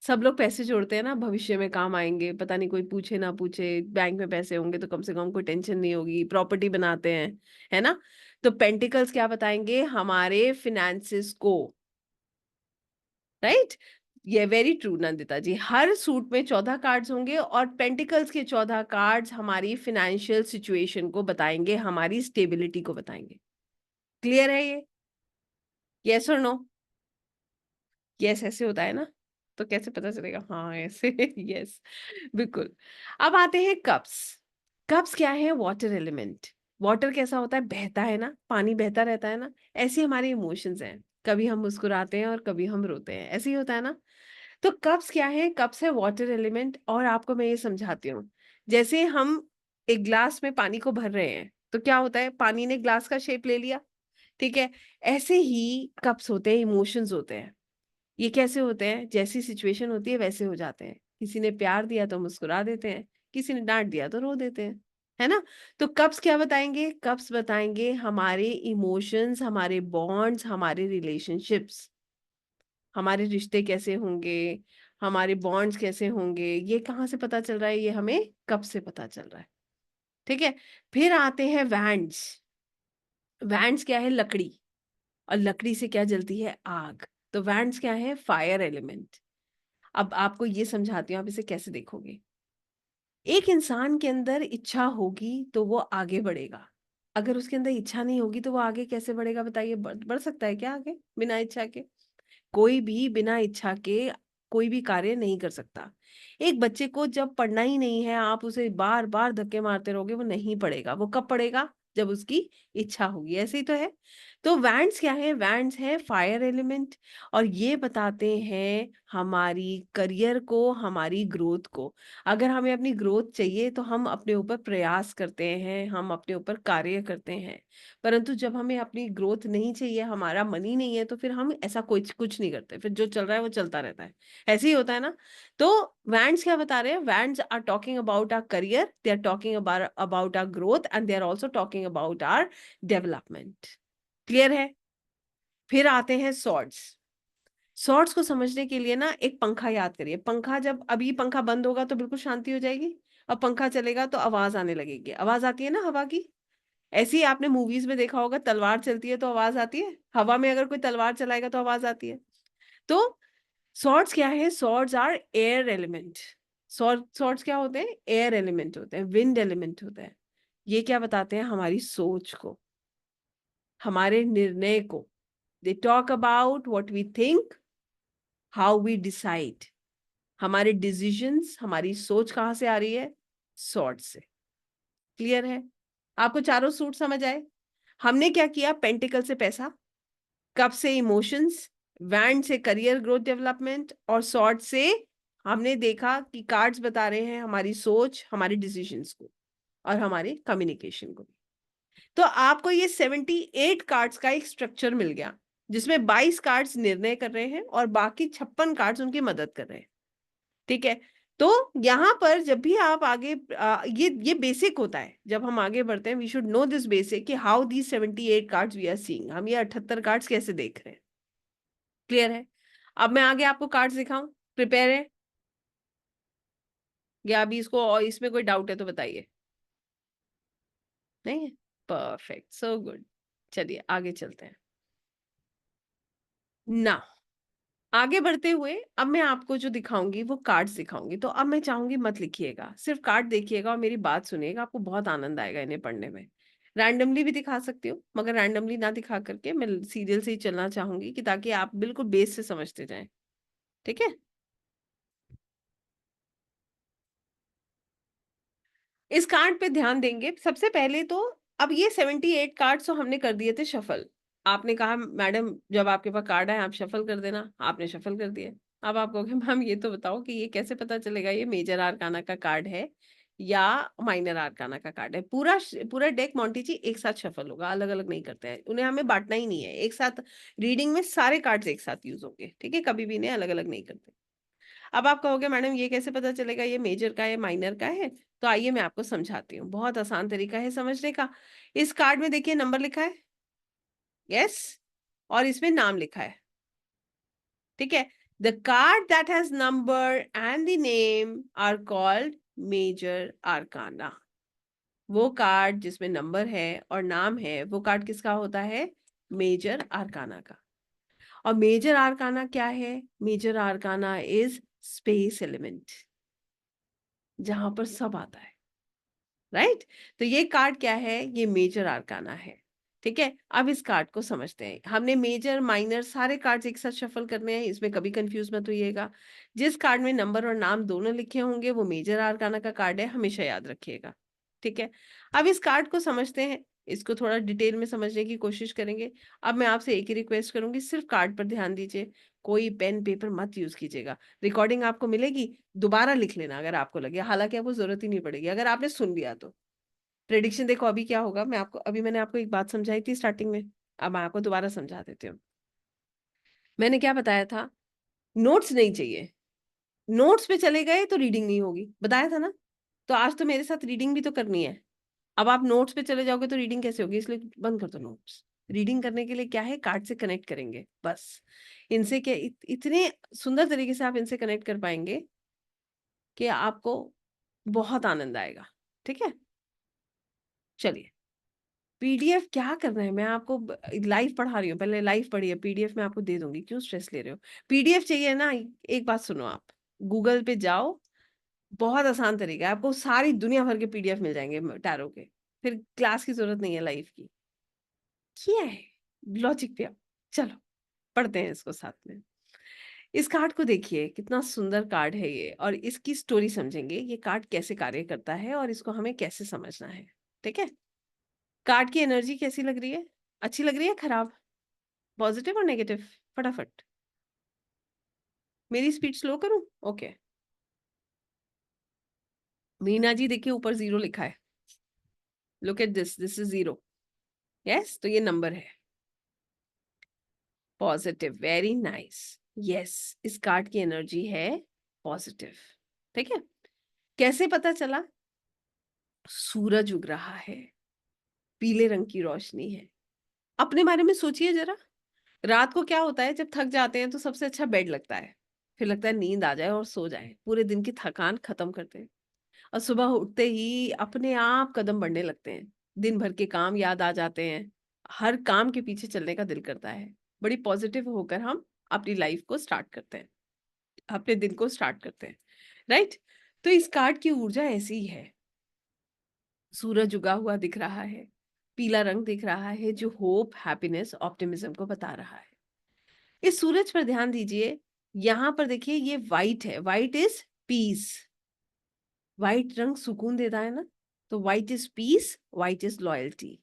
सब लोग पैसे जोड़ते हैं ना, भविष्य में काम आएंगे, पता नहीं कोई पूछे ना पूछे, बैंक में पैसे होंगे तो कम से कम कोई टेंशन नहीं होगी, प्रॉपर्टी बनाते हैं, है ना। तो पेंटिकल्स क्या बताएंगे? हमारे फिनेंसेस को, राइट। ये वेरी ट्रू नंदिता जी, हर सूट में 14 कार्ड्स होंगे, और पेंटिकल्स के 14 कार्ड्स हमारी फिनेंशियल सिचुएशन को बताएंगे, हमारी स्टेबिलिटी को बताएंगे। क्लियर है ये? यस और नो? यस ऐसे होता है ना, तो कैसे पता चलेगा? हाँ ऐसे। यस, बिल्कुल। अब आते हैं कप्स। कप्स क्या है? Water element. वाटर कैसा होता है? बहता है ना, पानी बहता रहता है ना। ऐसे हमारे इमोशंस हैं, कभी हम मुस्कुराते हैं और कभी हम रोते हैं, ऐसे ही होता है ना। तो कप्स क्या है? कप्स है वाटर एलिमेंट। और आपको मैं ये समझाती हूँ, जैसे हम एक ग्लास में पानी को भर रहे हैं, तो क्या होता है? पानी ने ग्लास का शेप ले लिया, ठीक है। ऐसे ही कप्स होते हैं, इमोशंस होते हैं। ये कैसे होते हैं? जैसी सिचुएशन होती है वैसे हो जाते हैं। किसी ने प्यार दिया तो मुस्कुरा देते हैं, किसी ने डांट दिया तो रो देते हैं, है ना। तो कप्स क्या बताएंगे? कप्स बताएंगे हमारे इमोशंस, हमारे बॉन्ड्स, हमारे रिलेशनशिप्स, हमारे रिश्ते कैसे होंगे, हमारे बॉन्ड्स कैसे होंगे, ये कहाँ से पता चल रहा है? ये हमें कब से पता चल रहा है, ठीक है। फिर आते हैं वैंड्स। वैंड्स क्या है? लकड़ी, और लकड़ी से क्या जलती है? आग। तो वैंड्स क्या है? Fire element. अब आपको ये समझाती हूँ, आप इसे कैसे देखोगे। एक इंसान के अंदर इच्छा होगी तो वो आगे बढ़ेगा, अगर उसके अंदर इच्छा नहीं होगी तो वो आगे कैसे बढ़ेगा? बताइए, बढ़ सकता है क्या आगे बिना इच्छा के? कोई भी बिना इच्छा के कोई भी कार्य नहीं कर सकता। एक बच्चे को जब पढ़ना ही नहीं है, आप उसे बार बार धक्के मारते रहोगे, वो नहीं पढ़ेगा। वो कब पढ़ेगा? जब उसकी इच्छा होगी। ऐसे ही तो है। तो वैंड्स क्या है? वैंड्स है फायर एलिमेंट, और ये बताते हैं हमारी करियर को, हमारी ग्रोथ को। अगर हमें अपनी ग्रोथ चाहिए तो हम अपने ऊपर प्रयास करते हैं, हम अपने ऊपर कार्य करते हैं। परंतु जब हमें अपनी ग्रोथ नहीं चाहिए, हमारा मन ही नहीं है, तो फिर हम ऐसा कुछ कुछ नहीं करते, फिर जो चल रहा है वो चलता रहता है। ऐसे ही होता है ना। तो वैंड्स क्या बता रहे हैं? Wands are talking about our career, they are talking about our growth, and they are also talking about our development. Clear है? फिर आते हैं सॉर्ड्स। सॉर्ड्स को समझने के लिए ना एक पंखा याद करिए। पंखा, जब अभी पंखा बंद होगा तो बिल्कुल शांति हो जाएगी, अब पंखा चलेगा तो आवाज आने लगेगी। आवाज आती है ना हवा की। ऐसे ही आपने मूवीज में देखा होगा, तलवार चलती है तो आवाज आती है, हवा में अगर कोई तलवार चलाएगा तो आवाज आती है। तो सॉर्ड्स क्या है? Swords are air element. Swords क्या होते हैं? एयर एलिमेंट होते हैं, विंड एलिमेंट होते हैं। ये क्या बताते हैं? हमारी सोच को, हमारे निर्णय को। They talk about what we think, how we decide. हमारे डिसीजंस, हमारी सोच कहाँ से आ रही है? सॉर्ड से। क्लियर है? आपको चारों सूट समझ आए? हमने क्या किया? पेंटिकल से पैसा, कप से इमोशंस, वैंड से करियर ग्रोथ डेवलपमेंट, और सॉर्ड से हमने देखा कि कार्ड्स बता रहे हैं हमारी सोच, हमारे डिसीजंस को, और हमारे कम्युनिकेशन को। तो आपको ये 78 कार्ड्स का एक स्ट्रक्चर मिल गया, जिसमें 22 कार्ड्स निर्णय कर रहे हैं और बाकी 56 कार्ड्स उनकी मदद कर रहे हैं। ठीक है। तो यहाँ पर जब भी आप आगे ये बेसिक होता है, जब हम आगे बढ़ते हैं we should know this basic, कि how the 78 cards we are seeing, हम ये 78 कार्ड्स कैसे देख रहे हैं। क्लियर है? अब मैं आगे आपको कार्ड्स दिखाऊं? प्रिपेयर है या अभी इसको, और इसमें कोई डाउट है तो बताइए। नहीं है? Perfect, so good. चलिए आगे चलते हैं ना। आगे बढ़ते हुए अब मैं आपको जो दिखाऊंगी वो कार्ड्स दिखाऊंगी। तो अब मैं चाहूंगी मत लिखिएगा, सिर्फ कार्ड देखिएगा और मेरी बात सुनिएगा, आपको बहुत आनंद आएगा इन्हें पढ़ने में। रैंडमली भी दिखा सकती हूँ, मगर रैंडमली ना दिखा करके मैं सीरियल से ही चलना चाहूंगी, कि ताकि आप बिल्कुल बेस से समझते जाएं। ठीक है? इस कार्ड पे ध्यान देंगे सबसे पहले तो। अब ये 78 कार्ड्स तो हमने कर दिए थे शफल। आपने कहा मैडम जब आपके पास कार्ड है आप शफल कर देना, आपने शफल कर दिए। अब आप कहोगे मैम ये तो बताओ कि ये कैसे पता चलेगा ये मेजर आर्काना का कार्ड है या माइनर आर्काना का कार्ड है। पूरा पूरा डेक मोंटी जी एक साथ शफल होगा, अलग अलग नहीं करते हैं, उन्हें हमें बांटना ही नहीं है। एक साथ रीडिंग में सारे कार्ड्स एक साथ यूज होंगे। ठीक है? कभी भी इन्हें अलग अलग नहीं करते। अब आप कहोगे मैडम ये कैसे पता चलेगा ये मेजर का है माइनर का है? तो आइए मैं आपको समझाती हूँ, बहुत आसान तरीका है समझने का। इस कार्ड में देखिए नंबर लिखा है, यस, और इसमें नाम लिखा है। ठीक है? The card that has number and the name are called major arcana. वो कार्ड जिसमें नंबर है और नाम है, वो कार्ड किसका होता है? मेजर आर्काना का। और मेजर आर्काना क्या है? Major arcana is space element, जहां पर सब आता है। राइट? तो ये कार्ड क्या है? ये मेजर आर्काना है। ठीक है? अब इस कार्ड को समझते हैं। हमने मेजर माइनर सारे कार्ड्स एक साथ शफल करने हैं, इसमें कभी कंफ्यूज मत होइएगा। जिस कार्ड में नंबर और नाम दोनों लिखे होंगे वो मेजर आर्काना का कार्ड है, हमेशा याद रखिएगा। ठीक है? अब इस कार्ड को समझते हैं, इसको थोड़ा डिटेल में समझने की कोशिश करेंगे। अब मैं आपसे एक ही रिक्वेस्ट करूंगी, सिर्फ कार्ड पर ध्यान दीजिए, कोई पेन पेपर मत यूज कीजिएगा। रिकॉर्डिंग आपको मिलेगी, दोबारा लिख लेना अगर आपको लगे, हालांकि आपको जरूरत ही नहीं पड़ेगी अगर आपने सुन लिया तो। प्रेडिक्शन देखो अभी क्या होगा, मैं आपको अभी मैंने आपको एक बात समझाई थी स्टार्टिंग में, अब मैं आपको दोबारा समझा देती हूँ। मैंने क्या बताया था? नोट्स नहीं चाहिए। नोट्स पे चले गए तो रीडिंग नहीं होगी, बताया था ना। तो आज तो मेरे साथ रीडिंग भी तो करनी है। अब आप नोट्स पे चले जाओगे तो रीडिंग कैसे होगी? इसलिए बंद कर दो नोट्स। रीडिंग करने के लिए क्या है? कार्ड से कनेक्ट करेंगे बस। इनसे क्या इतने सुंदर तरीके से आप इनसे कनेक्ट कर पाएंगे कि आपको बहुत आनंद आएगा। ठीक है? चलिए पीडीएफ क्या करना है, मैं आपको लाइव पढ़ा रही हूँ, पहले लाइव पढ़िए, पीडीएफ मैं आपको दे दूंगी, क्यों स्ट्रेस ले रहे हो? पीडीएफ चाहिए ना, एक बात सुनो, आप गूगल पे जाओ, बहुत आसान तरीका है, आपको सारी दुनिया भर के पीडीएफ मिल जाएंगे टैरो के, फिर क्लास की जरूरत नहीं है लाइव की। क्या है लॉजिक पे आओ, चलो पढ़ते हैं इसको साथ में। इस कार्ड को देखिए, कितना सुंदर कार्ड है ये, और इसकी स्टोरी समझेंगे, ये कार्ड कैसे कार्य करता है और इसको हमें कैसे समझना है। ठीक है, कार्ड की एनर्जी कैसी लग रही है? अच्छी लग रही है, खराब, पॉजिटिव और नेगेटिव? फटाफट, मेरी स्पीड स्लो करूं? ओके, मीना जी देखिए ऊपर 0 लिखा है, look at this is 0। Yes, तो ये नंबर है, पॉजिटिव, वेरी नाइस। यस, इस कार्ड की एनर्जी है पॉजिटिव। ठीक है, कैसे पता चला? सूरज उग रहा है, पीले रंग की रोशनी है। अपने बारे में सोचिए जरा, रात को क्या होता है, जब थक जाते हैं तो सबसे अच्छा बेड लगता है, फिर लगता है नींद आ जाए और सो जाए, पूरे दिन की थकान खत्म करते हैं, और सुबह उठते ही अपने आप कदम बढ़ने लगते हैं, दिन भर के काम याद आ जाते हैं, हर काम के पीछे चलने का दिल करता है, बड़ी पॉजिटिव होकर हम अपनी लाइफ को स्टार्ट करते हैं, अपने दिन को स्टार्ट करते हैं, राइट? तो इस कार्ड की ऊर्जा ऐसी ही है, सूरज उगा हुआ दिख रहा है, पीला रंग दिख रहा है, जो होप, हैप्पीनेस, ऑप्टिमिज्म को बता रहा है। इस सूरज पर ध्यान दीजिए, यहां पर देखिए ये वाइट है, वाइट इज पीस, वाइट रंग सुकून देता है ना, तो white is peace, white is loyalty.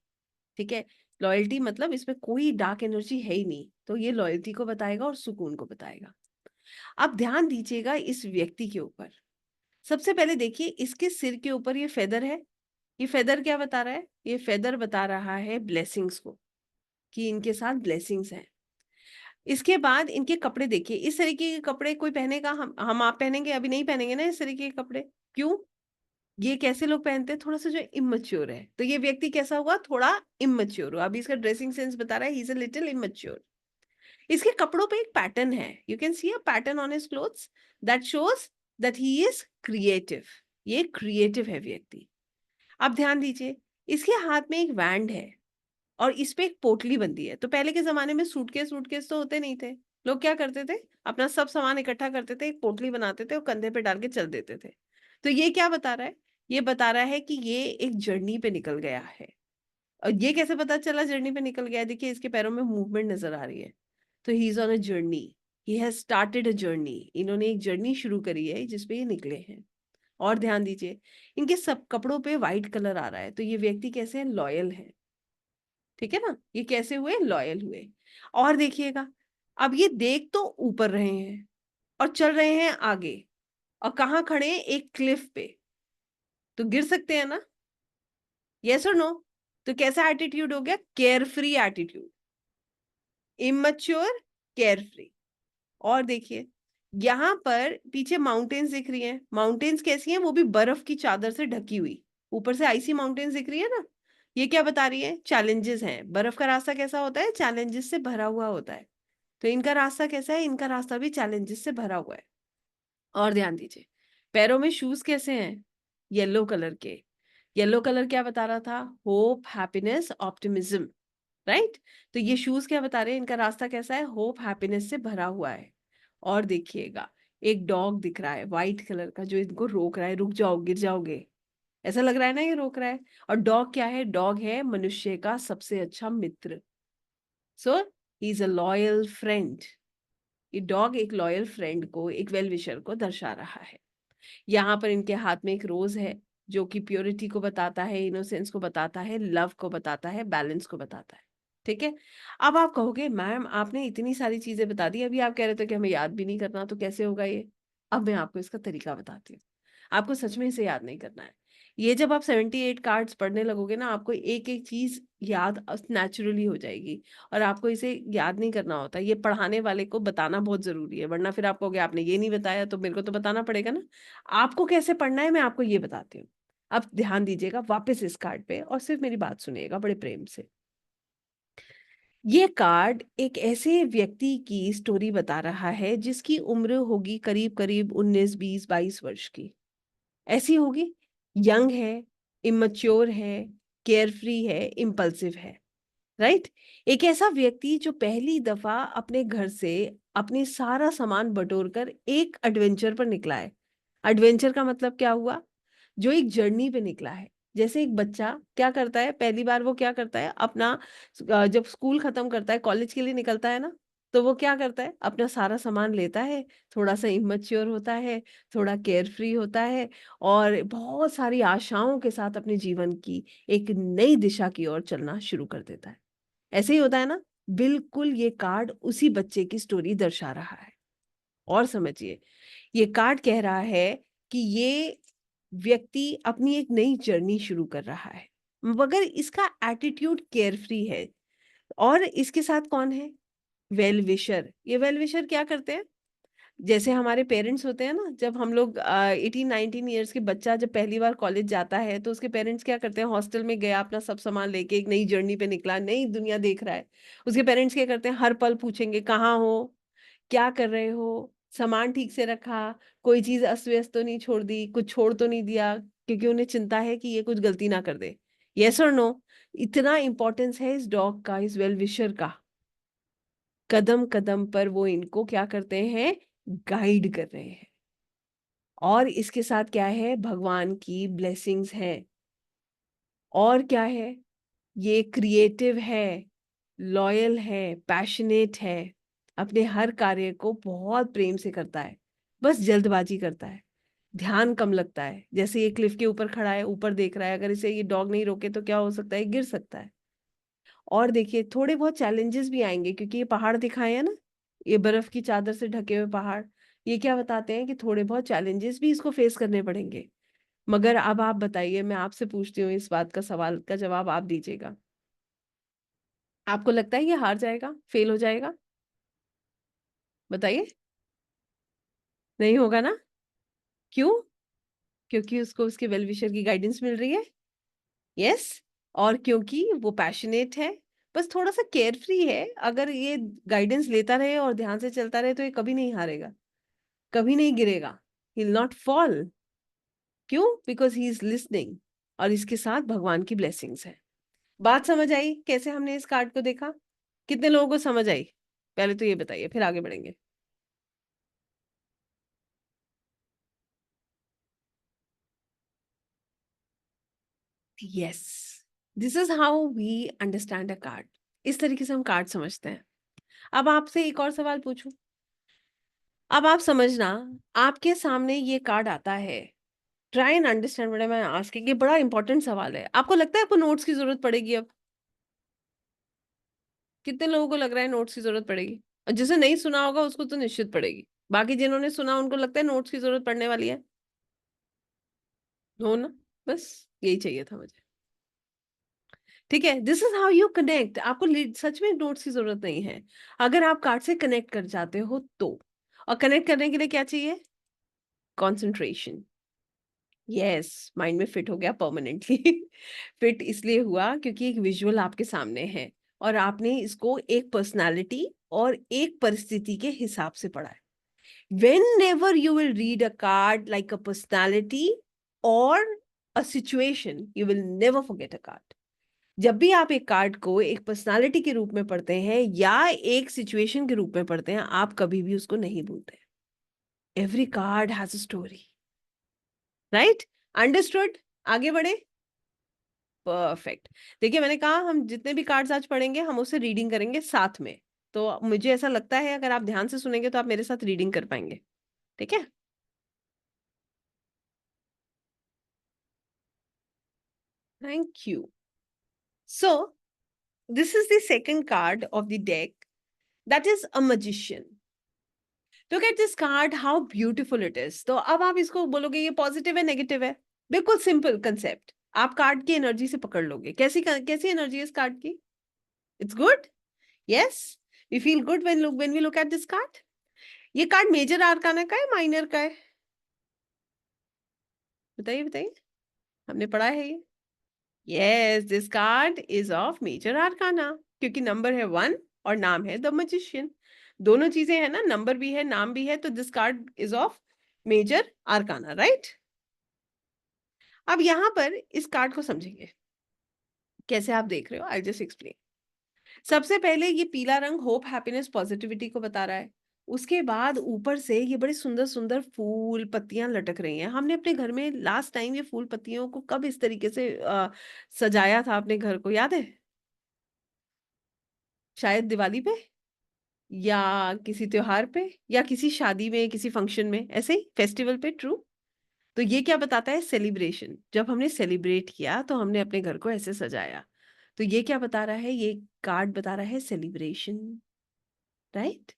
ठीक है, लॉयल्टी मतलब इसमें कोई डार्क एनर्जी है ही नहीं, तो ये लॉयल्टी को बताएगा और सुकून को बताएगा। अब ध्यान दीजिएगा इस व्यक्ति के ऊपर, सबसे पहले देखिए इसके सिर के ऊपर ये फेदर है, ये फेदर क्या बता रहा है? ये फेदर बता रहा है ब्लेसिंग्स को, कि इनके साथ ब्लेसिंग्स हैं। इसके बाद इनके कपड़े देखिए, इस तरीके के कपड़े कोई पहनेगा? हम आप पहनेंगे? अभी नहीं पहनेंगे ना इस तरीके के कपड़े, क्यों? ये कैसे लोग पहनते हैं? थोड़ा सा जो इमेच्योर है, तो ये व्यक्ति कैसा हुआ? थोड़ा इमेच्योर हुआ, अभी इसका ड्रेसिंग सेंस बता रहा है he is a little immature. इसके कपड़ों पे एक पैटर्न है, you can C a pattern on his clothes that shows that he is creative, ये क्रिएटिव है व्यक्ति। अब ध्यान दीजिए, इसके हाथ में एक वैंड है और इस पे एक पोटली बंधी है। तो पहले के जमाने में सूटकेस सूटकेस तो होते नहीं थे, लोग क्या करते थे, अपना सब सामान इकट्ठा करते थे, एक पोटली बनाते थे और कंधे पे डाल के चल देते थे। तो ये क्या बता रहा है? ये बता रहा है कि ये एक जर्नी पे निकल गया है। और ये कैसे पता चला जर्नी पे निकल गया है? देखिए इसके पैरों में मूवमेंट नजर आ रही है, तो he is on a journey, he has started a journey, इन्होंने एक जर्नी शुरू करी है जिसपे ये निकले हैं। और ध्यान दीजिए, इनके सब कपड़ों पे व्हाइट कलर आ रहा है, तो ये व्यक्ति कैसे है? लॉयल है। ठीक है ना, ये कैसे हुए? लॉयल हुए। और देखिएगा, अब ये देख तो ऊपर रहे हैं और चल रहे हैं आगे, और कहाँ खड़े हैं? एक क्लिफ पे, तो गिर सकते हैं ना, यस और नो? तो कैसा एटीट्यूड हो गया? Carefree attitude, immature, carefree. और देखिए यहाँ पर पीछे माउंटेन्स दिख रही हैं, माउंटेन्स कैसी हैं? वो भी बर्फ की चादर से ढकी हुई, ऊपर से आइसी माउंटेन्स दिख रही है ना, ये क्या बता रही है? चैलेंजेस हैं। बर्फ का रास्ता कैसा होता है? चैलेंजेस से भरा हुआ होता है, तो इनका रास्ता कैसा है? इनका रास्ता भी चैलेंजेस से भरा हुआ है। और ध्यान दीजिए, पैरों में शूज कैसे हैं? येलो कलर के। येलो कलर क्या बता रहा था? Hope, happiness, optimism, right? तो ये शूज क्या बता रहे हैं? इनका रास्ता कैसा है? होप, हैप्पीनेस से भरा हुआ है। और देखिएगा, एक डॉग दिख रहा है व्हाइट कलर का, जो इनको रोक रहा है, रुक जाओ गिर जाओगे, ऐसा लग रहा है ना, ये रोक रहा है। और डॉग क्या है? डॉग है मनुष्य का सबसे अच्छा मित्र, so he is a loyal friend. ये डॉग एक लॉयल फ्रेंड को, एक वेल विशर को दर्शा रहा है। यहाँ पर इनके हाथ में एक रोज है, जो कि प्योरिटी को बताता है, इनोसेंस को बताता है, लव को बताता है, बैलेंस को बताता है। ठीक है, अब आप कहोगे मैम आपने इतनी सारी चीजें बता दी, अभी आप कह रहे थे कि हमें याद भी नहीं करना, तो कैसे होगा ये? अब मैं आपको इसका तरीका बताती हूँ, आपको सच में इसे याद नहीं करना है। ये जब आप 78 कार्ड्स पढ़ने लगोगे ना, आपको एक एक चीज याद नेचुरली हो जाएगी, और आपको इसे याद नहीं करना होता, ये पढ़ाने वाले को बताना बहुत जरूरी है, वरना फिर आप कहोगे आपने ये नहीं बताया तो मेरे को तो बताना पड़ेगा ना। आपको कैसे पढ़ना है मैं आपको ये बताती हूँ। अब ध्यान दीजिएगा वापस इस कार्ड पे, और सिर्फ मेरी बात सुनिएगा बड़े प्रेम से। ये कार्ड एक ऐसे व्यक्ति की स्टोरी बता रहा है जिसकी उम्र होगी करीब करीब 19, 20, 22 वर्ष की, ऐसी होगी। यंग है, इमैच्योर है, केयरफ्री है, इम्पल्सिव है, राइट? एक ऐसा व्यक्ति जो पहली दफा अपने घर से अपनी सारा सामान बटोरकर एक एडवेंचर पर निकला है। एडवेंचर का मतलब क्या हुआ? जो एक जर्नी पे निकला है। जैसे एक बच्चा क्या करता है, पहली बार वो क्या करता है, अपना जब स्कूल खत्म करता है, कॉलेज के लिए निकलता है ना, तो वो क्या करता है, अपना सारा सामान लेता है, थोड़ा सा इमैच्योर होता है, थोड़ा केयर फ्री होता है, और बहुत सारी आशाओं के साथ अपने जीवन की एक नई दिशा की ओर चलना शुरू कर देता है। ऐसे ही होता है ना? बिल्कुल ये कार्ड उसी बच्चे की स्टोरी दर्शा रहा है। और समझिए, ये कार्ड कह रहा है कि ये व्यक्ति अपनी एक नई जर्नी शुरू कर रहा है, मगर इसका एटीट्यूड केयरफ्री है। और इसके साथ कौन है? Well wisher. ये वेल विशर क्या करते हैं? जैसे हमारे पेरेंट्स होते हैं ना, जब हम लोग 18-19 ईयर्स के बच्चा जब पहली बार कॉलेज जाता है, तो उसके पेरेंट्स क्या करते हैं, हॉस्टल में गया, अपना सब सामान लेके एक नई जर्नी पे निकला, नई दुनिया देख रहा है। उसके पेरेंट्स क्या करते हैं, हर पल पूछेंगे कहाँ हो, क्या कर रहे हो, सामान ठीक से रखा, कोई चीज अस्त व्यस्त तो नहीं छोड़ दी, कुछ छोड़ तो नहीं दिया, क्योंकि उन्हें चिंता है कि ये कुछ गलती ना कर दे। यस और नो? इतना इंपॉर्टेंस है इस डॉग का, इस वेल विशर का। कदम कदम पर वो इनको क्या करते हैं, गाइड कर रहे हैं। और इसके साथ क्या है, भगवान की ब्लेसिंग्स है। और क्या है, ये क्रिएटिव है, लॉयल है, पैशनेट है, अपने हर कार्य को बहुत प्रेम से करता है, बस जल्दबाजी करता है, ध्यान कम लगता है। जैसे ये क्लिफ के ऊपर खड़ा है, ऊपर देख रहा है, अगर इसे ये डॉग नहीं रोके तो क्या हो सकता है, गिर सकता है। और देखिए, थोड़े बहुत चैलेंजेस भी आएंगे, क्योंकि ये पहाड़ दिखाए हैं ना, ये बर्फ की चादर से ढके हुए पहाड़, ये क्या बताते हैं कि थोड़े बहुत चैलेंजेस भी इसको फेस करने पड़ेंगे। मगर अब आप बताइए, मैं आपसे पूछती हूँ, इस बात का सवाल का जवाब आप दीजिएगा। आपको लगता है ये हार जाएगा, फेल हो जाएगा? बताइए। नहीं होगा ना? क्यों? क्योंकि उसको उसके वेल विशर की गाइडेंस मिल रही है। यस। और क्योंकि वो पैशनेट है, बस थोड़ा सा केयर फ्री है। अगर ये गाइडेंस लेता रहे और ध्यान से चलता रहे, तो ये कभी नहीं हारेगा, कभी नहीं गिरेगा। He will not fall. क्यों? बिकॉज ही इज लिसनिंग, और इसके साथ भगवान की ब्लेसिंग्स है। बात समझ आई कैसे हमने इस कार्ड को देखा? कितने लोगों को समझ आई? पहले तो ये बताइए, फिर आगे बढ़ेंगे। Yes, this is how we understand a card. इस तरीके से हम कार्ड समझते हैं। अब आपसे एक और सवाल पूछूं। अब आप समझना, आपके सामने ये कार्ड आता है, try and understand what I am asking. ये बड़ा इंपॉर्टेंट सवाल है। आपको लगता है आपको नोट्स की जरूरत पड़ेगी अब? कितने लोगों को लग रहा है नोट्स की जरूरत पड़ेगी? और जिसे नहीं सुना होगा उसको तो निश्चित पड़ेगी। बाकी जिन्होंने सुना उनको लगता है नोट्स की जरूरत पड़ने वाली है? हो ना? बस यही चाहिए था मुझे। ठीक है, this is how you connect. आपको सच में नोट्स की जरूरत नहीं है, अगर आप कार्ड से कनेक्ट कर जाते हो तो। और कनेक्ट करने के लिए क्या चाहिए? कंसंट्रेशन। यस, माइंड में फिट हो गया परमानेंटली। फिट इसलिए हुआ क्योंकि एक विजुअल आपके सामने है, और आपने इसको एक पर्सनालिटी और एक परिस्थिति के हिसाब से पढ़ा है। Whenever you will read a card like a personality or a situation, you will never forget a card. जब भी आप एक कार्ड को एक पर्सनालिटी के रूप में पढ़ते हैं या एक सिचुएशन के रूप में पढ़ते हैं, आप कभी भी उसको नहीं भूलते। Every card has a story, right? Understood? आगे बढ़े। परफेक्ट। देखिए, मैंने कहा हम जितने भी कार्ड्स आज पढ़ेंगे, हम उससे रीडिंग करेंगे साथ में। तो मुझे ऐसा लगता है अगर आप ध्यान से सुनेंगे तो आप मेरे साथ रीडिंग कर पाएंगे। ठीक है? Thank you. So this is the second card of the deck, that is a magician. Look at this card, how beautiful it is. तो अब आप इसको बोलोगे ये पॉजिटिव है, नेगेटिव है? बिल्कुल सिंपल कंसेप्ट, आप कार्ड की एनर्जी से पकड़ लोगे। कैसी कैसी एनर्जी है इस कार्ड की? It's good. Yes, we feel good when we look at this card. ये कार्ड मेजर आर्काना का है, माइनर का है? बताइए बताइए, हमने पढ़ा है ये। Yes, this card is of major arcana, क्योंकि नंबर है 1 और नाम है द मैजिशियन। दोनों चीजें हैं ना, नंबर भी है, नाम भी है, तो this card is of major arcana, right? अब यहां पर इस कार्ड को समझेंगे। कैसे आप देख रहे हो, आई जस्ट एक्सप्लेन। सबसे पहले ये पीला रंग होप, हैप्पीनेस, पॉजिटिविटी को बता रहा है। उसके बाद ऊपर से ये बड़े सुंदर सुंदर फूल पत्तियां लटक रही हैं। हमने अपने घर में लास्ट टाइम ये फूल पत्तियों को कब इस तरीके से सजाया था अपने घर को, याद है? शायद दिवाली पे, या किसी त्योहार पे, या किसी शादी में, किसी फंक्शन में, ऐसे ही फेस्टिवल पे। ट्रू। तो ये क्या बताता है? सेलिब्रेशन। जब हमने सेलिब्रेट किया तो हमने अपने घर को ऐसे सजाया। तो ये क्या बता रहा है? ये कार्ड बता रहा है celebration, right?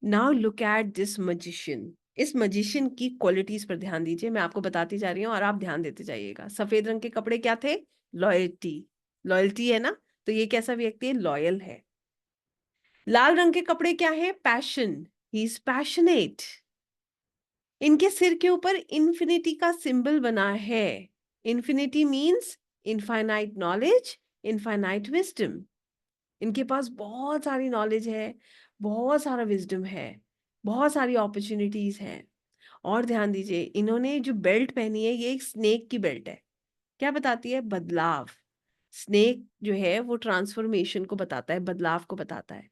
Now look at this magician. इस मजिशियन की क्वालिटीज पर ध्यान दीजिए, मैं आपको बताती जा रही हूँ और आप ध्यान देते जाइएगा। सफेद रंग के कपड़े क्या थे? लॉयल्टी। लॉयल्टी है ना? तो ये कैसा व्यक्ति है? लॉयल है। लाल रंग के कपड़े क्या है? पैशन। He is passionate. इनके सिर के ऊपर इन्फिनिटी का सिंबल बना है। Infinity means infinite knowledge, infinite wisdom. इनके पास बहुत सारी नॉलेज है, बहुत सारा विजडम है, बहुत सारी अपॉर्चुनिटीज हैं। और ध्यान दीजिए, इन्होंने जो बेल्ट पहनी है ये एक स्नेक की बेल्ट है। क्या बताती है? बदलाव। स्नेक जो है वो ट्रांसफॉर्मेशन को बताता है, बदलाव को बताता है।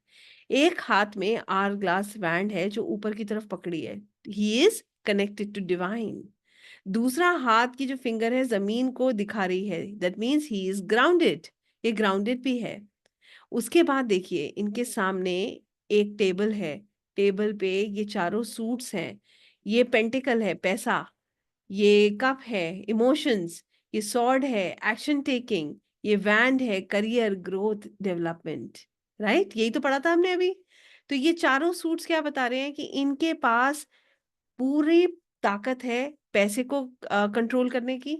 एक हाथ में आर ग्लास बैंड है जो ऊपर की तरफ पकड़ी है। He is connected to divine. दूसरा हाथ की जो फिंगर है जमीन को दिखा रही है, that means he is grounded. ये ग्राउंडेड भी है। उसके बाद देखिए, इनके सामने एक टेबल है। टेबल पे ये चारों सूट्स हैं। ये पेंटिकल है, पैसा। ये कप है, इमोशंस। ये सॉर्ड है, एक्शन टेकिंग। ये वैंड है, करियर ग्रोथ डेवलपमेंट। राइट? यही तो पढ़ा था हमने अभी। तो ये चारों सूट्स क्या बता रहे हैं? कि इनके पास पूरी ताकत है पैसे को कंट्रोल करने की,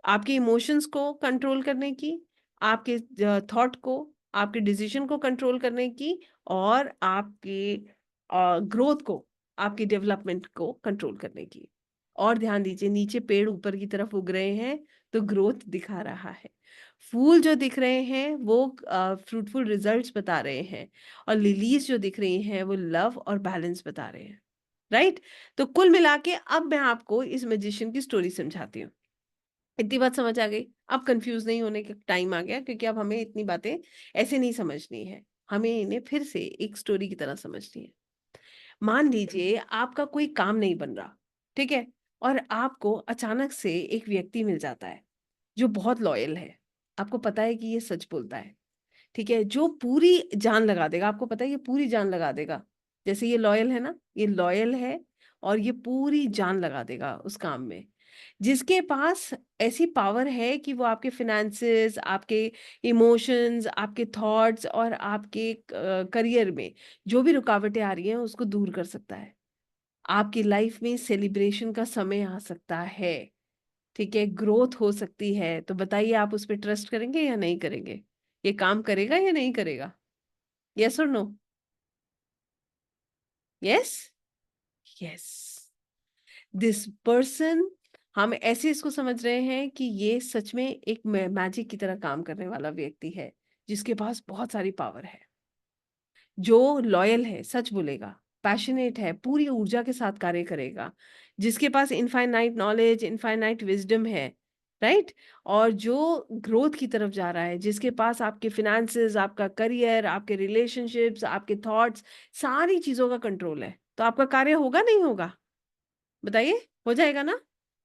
आपके इमोशंस को कंट्रोल करने की, आपके थॉट को, आपके डिसीजन को कंट्रोल करने की, और आपके ग्रोथ को, आपके डेवलपमेंट को कंट्रोल करने की। और ध्यान दीजिए, नीचे पेड़ ऊपर की तरफ उग रहे हैं तो ग्रोथ दिखा रहा है। फूल जो दिख रहे हैं वो फ्रूटफुल रिजल्ट्स बता रहे हैं। और लिलीज जो दिख रही हैं वो लव और बैलेंस बता रहे हैं। राइट? तो कुल मिला के अब मैं आपको इस मैजिशियन की स्टोरी समझाती हूँ। इतनी बात समझ आ गई? अब कंफ्यूज नहीं होने का टाइम आ गया, क्योंकि अब हमें इतनी बातें ऐसे नहीं समझनी है। हमें इन्हें फिर से एक स्टोरी की तरह समझनी है। मान लीजिए आपका कोई काम नहीं बन रहा, ठीक है? और आपको अचानक से एक व्यक्ति मिल जाता है जो बहुत लॉयल है। आपको पता है कि ये सच बोलता है, ठीक है? जो पूरी जान लगा देगा, आपको पता है ये पूरी जान लगा देगा। जैसे ये लॉयल है ना, ये लॉयल है और ये पूरी जान लगा देगा उस काम में। जिसके पास ऐसी पावर है कि वो आपके फिनेंसेस, आपके इमोशंस, आपके थॉट्स और आपके करियर में जो भी रुकावटें आ रही हैं उसको दूर कर सकता है। आपकी लाइफ में सेलिब्रेशन का समय आ सकता है, ठीक है? ग्रोथ हो सकती है। तो बताइए, आप उस पर ट्रस्ट करेंगे या नहीं करेंगे? ये काम करेगा या नहीं करेगा? यस और no? Yes. Yes. This person, हम ऐसे इसको समझ रहे हैं कि ये सच में एक मैजिक की तरह काम करने वाला व्यक्ति है, जिसके पास बहुत सारी पावर है, जो लॉयल है, सच बोलेगा, पैशनेट है, पूरी ऊर्जा के साथ कार्य करेगा, जिसके पास इनफाइनाइट नॉलेज, इनफाइनाइट विजडम है, राइट? और जो ग्रोथ की तरफ जा रहा है, जिसके पास आपके फिनेंसेस, आपका करियर, आपके रिलेशनशिप्स, आपके थॉट्स, सारी चीजों का कंट्रोल है। तो आपका कार्य होगा नहीं होगा? बताइए, हो जाएगा ना?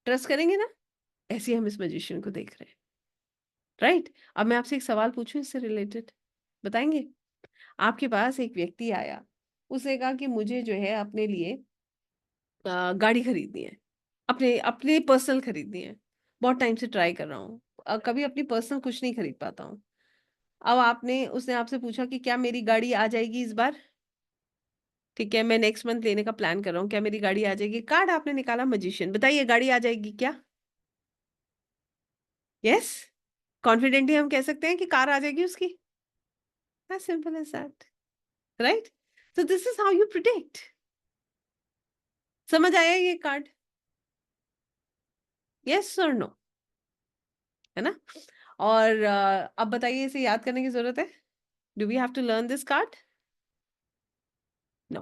ट्रस्ट करेंगे ना? ऐसे ही हम इस मैजिशियन को देख रहे हैं, राइट? अब मैं आपसे एक सवाल पूछूं इससे रिलेटेड, बताएंगे? आपके पास एक व्यक्ति आया, उसने कहा कि मुझे जो है अपने लिए गाड़ी खरीदनी है, अपने अपने पर्सनल खरीदनी है। बहुत टाइम से ट्राई कर रहा हूँ, कभी अपनी पर्सनल कुछ नहीं खरीद पाता हूँ। अब आपने उसने आपसे पूछा कि क्या मेरी गाड़ी आ जाएगी इस बार? ठीक है, मैं नेक्स्ट मंथ लेने का प्लान कर रहा हूँ, क्या मेरी गाड़ी आ जाएगी? कार्ड आपने निकाला मजिशियन, बताइए गाड़ी आ जाएगी क्या? यस? कॉन्फिडेंटली हम कह सकते हैं कि कार आ जाएगी उसकी। As simple as that, right? So this is how you predict. समझ आया ये कार्ड? यस और नो? है ना? और अब बताइए, इसे याद करने की जरूरत है? Do we have to learn this card? No.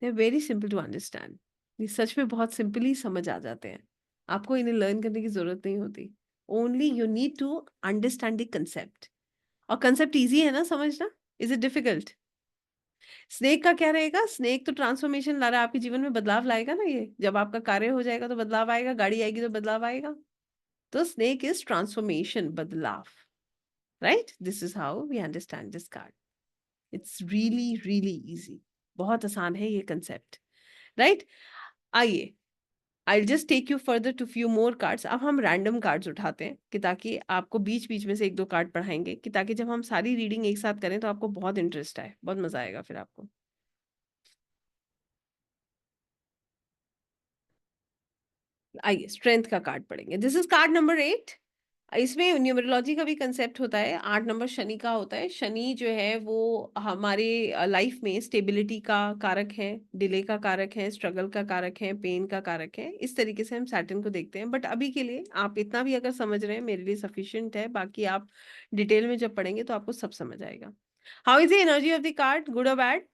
They very simple to understand. ये सच में बहुत सिंपली समझ आ जाते हैं। आपको इन्हें लर्न करने की जरूरत नहीं होती। Only you need to understand the concept. और कंसेप्ट इजी है ना समझना? Is it difficult? स्नेक का क्या रहेगा? स्नेक तो ट्रांसफॉर्मेशन ला रहा है, आपके जीवन में बदलाव लाएगा ना। ये जब आपका कार्य हो जाएगा तो बदलाव आएगा, गाड़ी आएगी तो बदलाव आएगा। तो स्नेक इज ट्रांसफॉर्मेशन, बदलाव, right? This is how we understand this card. It's really really easy, बहुत आसान है ये कंसेप्ट, राइट? आइए, I just take you further to few more cards. अब हम रैंडम कार्ड्स उठाते हैं कि ताकि आपको बीच बीच में से एक दो कार्ड पढ़ाएंगे, कि ताकि जब हम सारी रीडिंग एक साथ करें तो आपको बहुत इंटरेस्ट आए, बहुत मजा आएगा फिर आपको। आइए स्ट्रेंथ का कार्ड पढ़ेंगे। This is called number 8। इसमें न्यूमरोलॉजी का भी कंसेप्ट होता है। 8 नंबर शनि का होता है। शनि जो है वो हमारे लाइफ में स्टेबिलिटी का कारक है, डिले का कारक है, स्ट्रगल का कारक है, पेन का कारक है। इस तरीके से हम सैटर्न को देखते हैं। बट अभी के लिए आप इतना भी अगर समझ रहे हैं मेरे लिए सफिशिएंट है। बाकी आप डिटेल में जब पढ़ेंगे तो आपको सब समझ आएगा। How is the energy of the card? Good और bad?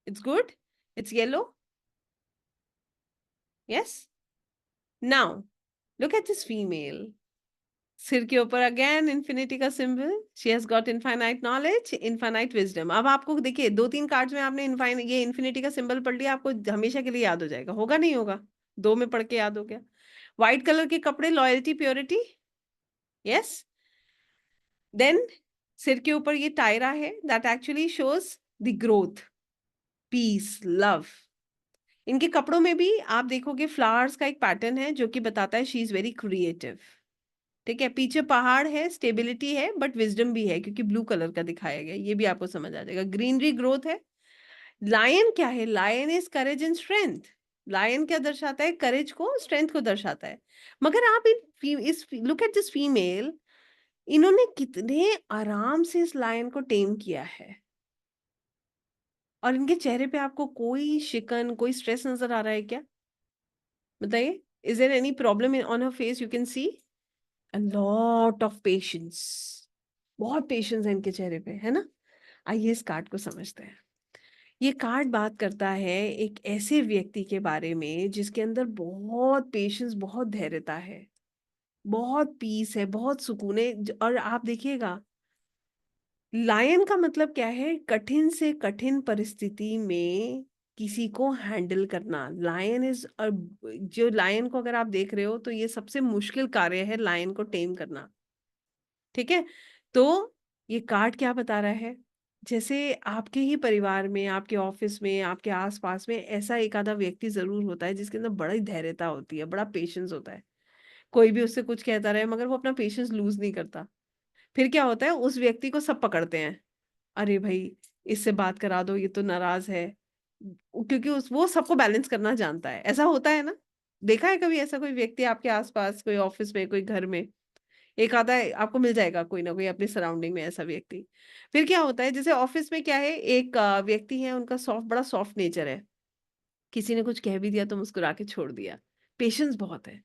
It's good. It's yellow. Yes. Now look at this female. सिर के ऊपर अगेन इन्फिनिटी का symbol. She has got infinite knowledge, infinite wisdom. अब आपको देखिए 2-3 कार्ड्स में आपने ये इन्फिनिटी का सिंबल पढ़ लिया, आपको हमेशा के लिए याद हो जाएगा। होगा नहीं होगा? 2 में पढ़ के याद हो गया। व्हाइट कलर के कपड़े, लॉयल्टी, प्योरिटी। यस। देन सिर के ऊपर ये टायरा है, that actually shows the growth, peace, love. इनके कपड़ों में भी आप देखोगे फ्लावर्स का एक पैटर्न है जो कि बताता है शी इज वेरी क्रिएटिव। ठीक है, पीछे पहाड़ है, स्टेबिलिटी है, बट विजडम भी है क्योंकि ब्लू कलर का दिखाया गया, ये भी आपको समझ आ जाएगा। ग्रीनरी, ग्रोथ है। लायन क्या है? Lion is courage and strength. Lion क्या दर्शाता है? करेज को, स्ट्रेंथ को दर्शाता है। मगर आप इस लुक एट दिस फीमेल, इन्होंने कितने आराम से इस लायन को टेम किया है। और इनके चेहरे पे आपको कोई शिकन, कोई स्ट्रेस नजर आ रहा है क्या? बताइए, is there any problem on her face? You can see a lot of patience, बहुत पेशेंस है इनके चेहरे पे, है ना? आइए इस कार्ड को समझते हैं। ये कार्ड बात करता है एक ऐसे व्यक्ति के बारे में जिसके अंदर बहुत पेशेंस, बहुत धैर्यता है, बहुत पीस है, बहुत सुकून है। और आप देखिएगा, लायन का मतलब क्या है? कठिन से कठिन परिस्थिति में किसी को हैंडल करना। लायन इज, जो लायन को अगर आप देख रहे हो तो ये सबसे मुश्किल कार्य है, लायन को टेम करना। ठीक है, तो ये कार्ड क्या बता रहा है? जैसे आपके ही परिवार में, आपके ऑफिस में, आपके आसपास में ऐसा एक आधा व्यक्ति जरूर होता है जिसके अंदर बड़ी धैर्यता होती है, बड़ा पेशेंस होता है। कोई भी उससे कुछ कहता रहे मगर वो अपना पेशेंस लूज नहीं करता। फिर क्या होता है? उस व्यक्ति को सब पकड़ते हैं, अरे भाई इससे बात करा दो, ये तो नाराज है। क्योंकि वो सबको बैलेंस करना जानता है। ऐसा होता है ना? देखा है कभी ऐसा कोई व्यक्ति आपके आसपास, कोई ऑफिस में, कोई घर में? एक आधा आपको मिल जाएगा कोई ना कोई अपनी सराउंडिंग में ऐसा व्यक्ति। फिर क्या होता है, जैसे ऑफिस में क्या है, एक व्यक्ति है, उनका बड़ा सॉफ्ट नेचर है। किसी ने कुछ कह भी दिया तो मुस्कुरा के छोड़ दिया, पेशेंस बहुत है।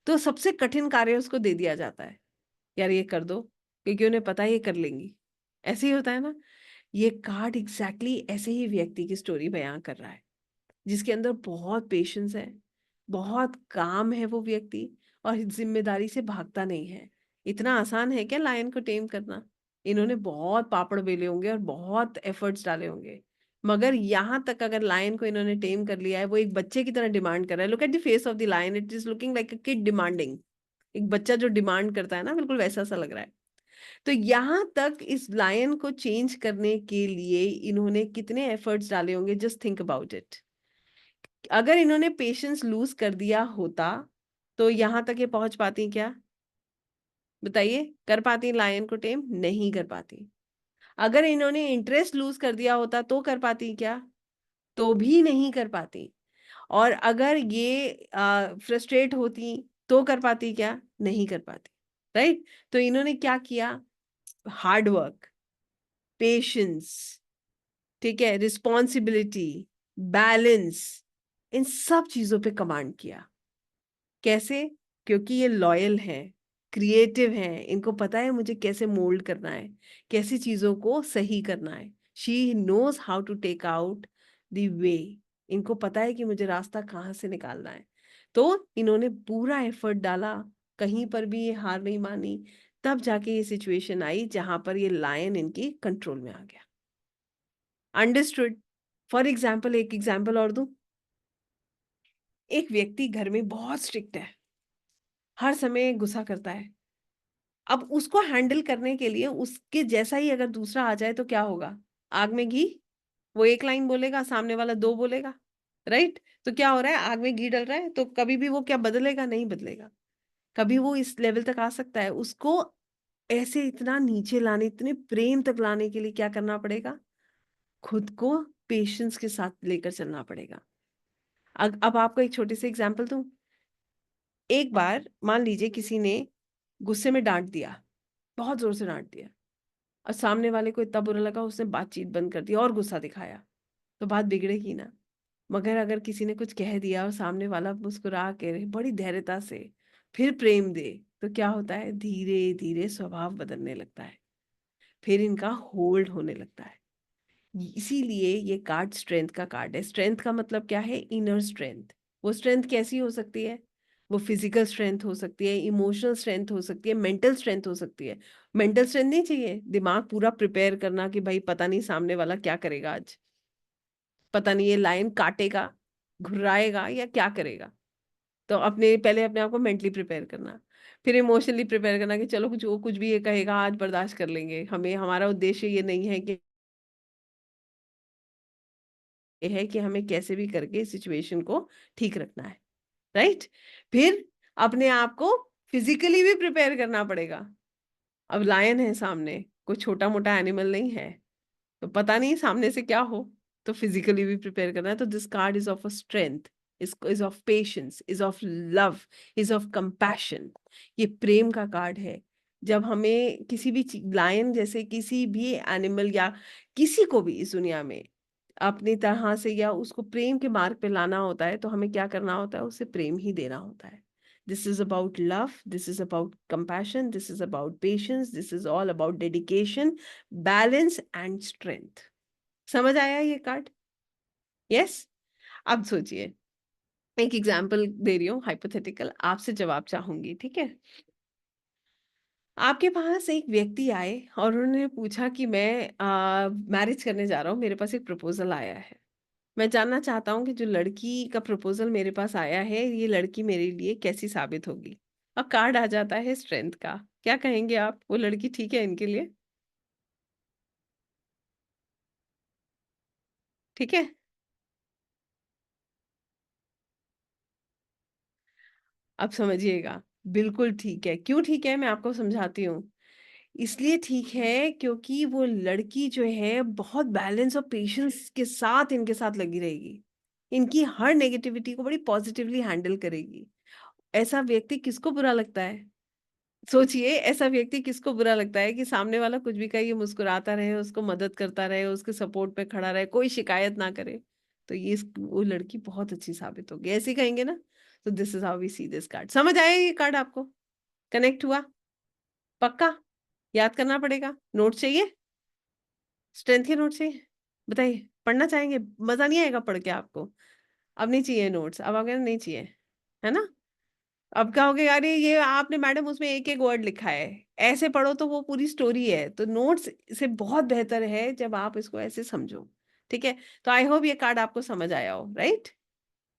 तो सबसे कठिन कार्य उसको दे दिया जाता है, यार ये कर दो, क्योंकि उन्हें पता है ये कर लेंगी। ऐसे ही होता है ना? ये कार्ड एग्जैक्टली ऐसे ही व्यक्ति की स्टोरी बयां कर रहा है, जिसके अंदर बहुत पेशेंस है, बहुत काम है वो व्यक्ति, और जिम्मेदारी से भागता नहीं है। इतना आसान है क्या लायन को टेम करना? इन्होंने बहुत पापड़ बेले होंगे और बहुत एफर्ट्स डाले होंगे। मगर यहाँ तक अगर लायन को इन्होंने टेम कर लिया है, वो एक बच्चे की तरह डिमांड कर रहा है। Look at the face of the lion, it is looking like a kid demanding. एक बच्चा जो डिमांड करता है ना, बिल्कुल वैसा सा लग रहा है। तो यहाँ तक इस लायन को चेंज करने के लिए इन्होंने कितने एफर्ट्स डाले होंगे, जस्ट थिंक अबाउट इट। अगर इन्होंने पेशेंस लूज कर दिया होता तो यहां तक ये पहुंच पाती क्या? बताइए, कर पाती लायन को टेम? नहीं कर पाती। अगर इन्होंने इंटरेस्ट लूज कर दिया होता तो कर पाती क्या? तो भी नहीं कर पाती। और अगर ये फ्रस्ट्रेट होती तो कर पाती क्या? नहीं कर पाती। राइट? तो इन्होंने क्या किया? हार्ड वर्क, पेशेंस, ठीक है, रिस्पॉन्सिबिलिटी, बैलेंस, इन सब चीजों पे कमांड किया। कैसे? क्योंकि ये लॉयल है, क्रिएटिव है, इनको पता है मुझे कैसे मोल्ड करना है, कैसी चीजों को सही करना है। She knows how to take out the way. इनको पता है कि मुझे रास्ता कहाँ से निकालना है। तो इन्होंने पूरा एफर्ट डाला, कहीं पर भी ये हार नहीं मानी, तब जाके ये सिचुएशन आई जहां पर ये लायन इनकी कंट्रोल में आ गया। अंडरस्टूड? फॉर एग्जाम्पल, एक एग्जाम्पल और दूं। एक व्यक्ति घर में बहुत स्ट्रिक्ट है, हर समय गुस्सा करता है। अब उसको हैंडल करने के लिए उसके जैसा ही अगर दूसरा आ जाए तो क्या होगा? आग में घी। वो एक लाइन बोलेगा, सामने वाला दो बोलेगा, राइट? तो क्या हो रहा है? आग में घी डल रहा है, तो कभी भी वो क्या बदलेगा? नहीं बदलेगा। कभी वो इस लेवल तक आ सकता है? उसको ऐसे इतना नीचे लाने, इतने प्रेम तक लाने के लिए क्या करना पड़ेगा? खुद को पेशेंस के साथ लेकर चलना पड़ेगा। अब आपको एक छोटी सी एग्जांपल दूं। एक बार मान लीजिए किसी ने गुस्से में डांट दिया, बहुत जोर से डांट दिया, और सामने वाले को इतना बुरा लगा, उसने बातचीत बंद कर दी और गुस्सा दिखाया, तो बात बिगड़ेगी ना। मगर अगर किसी ने कुछ कह दिया और सामने वाला मुस्कुरा के बड़ी धैर्यता से फिर प्रेम दे, तो क्या होता है? धीरे धीरे स्वभाव बदलने लगता है, फिर इनका होल्ड होने लगता है। इसीलिए ये कार्ड स्ट्रेंथ का कार्ड है। स्ट्रेंथ का मतलब क्या है? Inner strength. वो स्ट्रेंथ कैसी हो सकती है? वो फिजिकल स्ट्रेंथ हो सकती है, इमोशनल स्ट्रेंथ हो सकती है, मेंटल स्ट्रेंथ हो सकती है। मेंटल स्ट्रेंथ नहीं चाहिए, दिमाग पूरा प्रिपेयर करना कि भाई पता नहीं सामने वाला क्या करेगा आज, पता नहीं ये लायन काटेगा, घुर्राएगा या क्या करेगा। तो अपने पहले अपने आप को मेंटली प्रिपेयर करना, फिर इमोशनली प्रिपेयर करना कि चलो कुछ वो कुछ भी ये कहेगा आज बर्दाश्त कर लेंगे, हमें हमारा उद्देश्य ये नहीं है कि ये है कि हमें कैसे भी करके सिचुएशन को ठीक रखना है, राइट? फिर अपने आप को फिजिकली भी प्रिपेयर करना पड़ेगा। अब लायन है सामने, कोई छोटा मोटा एनिमल नहीं है, तो पता नहीं सामने से क्या हो, तो फिजिकली भी प्रिपेयर करना है। तो this card is of a strength, is of patience, is of love, is of compassion. ये प्रेम का कार्ड है। जब हमें किसी भी लायन जैसे किसी भी एनिमल या किसी को भी इस दुनिया में अपनी तरह से या उसको प्रेम के मार्ग पे लाना होता है, तो हमें क्या करना होता है? उसे प्रेम ही देना होता है। This is about love, this is about compassion, this is about patience, this is all about dedication, balance and strength. समझ आया ये कार्ड? यस? अब सोचिए, एक एग्जाम्पल दे रही हूँ हाइपोथेटिकल, आपसे जवाब चाहूंगी, ठीक है? आपके पास एक व्यक्ति आए और उन्होंने पूछा कि मैं मैरिज करने जा रहा हूँ, मेरे पास एक प्रपोजल आया है। मैं जानना चाहता हूँ कि जो लड़की का प्रपोजल मेरे पास आया है, ये लड़की मेरे लिए कैसी साबित होगी? और कार्ड आ जाता है स्ट्रेंथ का। क्या कहेंगे आप? वो लड़की ठीक है इनके लिए? ठीक है? अब समझिएगा, बिल्कुल ठीक है। क्यों ठीक है? मैं आपको समझाती हूँ। इसलिए ठीक है क्योंकि वो लड़की जो है बहुत बैलेंस और पेशेंस के साथ इनके साथ लगी रहेगी, इनकी हर नेगेटिविटी को बड़ी पॉजिटिवली हैंडल करेगी। ऐसा व्यक्ति किसको बुरा लगता है? सोचिए, ऐसा व्यक्ति किसको बुरा लगता है कि सामने वाला कुछ भी कहे, ये मुस्कुराता रहे, उसको मदद करता रहे, उसके सपोर्ट में खड़ा रहे, कोई शिकायत ना करे। तो ये वो लड़की बहुत अच्छी साबित होगी, ऐसे ही कहेंगे ना? तो this is how we see this card. समझ आया ये कार्ड आपको? कनेक्ट हुआ? पक्का? याद करना पड़ेगा? नोट चाहिए? स्ट्रेंथ के नोट चाहिए? बताइए, पढ़ना चाहेंगे? मजा नहीं आएगा पढ़ के आपको? अब नहीं चाहिए नोट्स? अब अगर नहीं चाहिए, है ना? अब कहोगे अरे ये आपने मैडम उसमें एक एक वर्ड लिखा है, ऐसे पढ़ो तो वो पूरी स्टोरी है। तो नोट्स से बहुत बेहतर है जब आप इसको ऐसे समझो, ठीक है? तो आई होप ये कार्ड आपको समझ आया हो, right?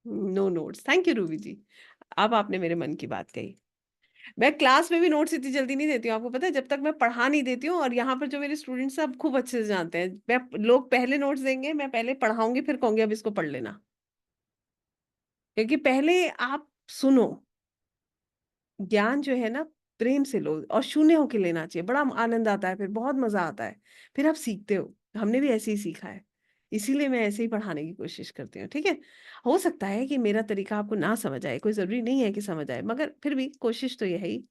No notes. Thank you Ruby ji, अब आपने मेरे मन की बात कही। मैं क्लास में भी नोट्स इतनी जल्दी नहीं देती हूँ, आपको पता है, जब तक मैं पढ़ा नहीं देती हूँ। और यहाँ पर जो मेरे स्टूडेंट्स सब खूब अच्छे से जानते हैं, मैं लोग पहले नोट्स देंगे, मैं पहले पढ़ाऊंगी, फिर कहूंगी अब इसको पढ़ लेना। क्योंकि पहले आप सुनो, ज्ञान जो है ना प्रेम से लो और शून्य होके लेना चाहिए, बड़ा आनंद आता है, फिर बहुत मजा आता है, फिर आप सीखते हो। हमने भी ऐसे ही सीखा है, इसीलिए मैं ऐसे ही पढ़ाने की कोशिश करती हूँ, ठीक है? हो सकता है कि मेरा तरीका आपको ना समझ आए, कोई जरूरी नहीं है कि समझ आए, मगर फिर भी कोशिश तो यही।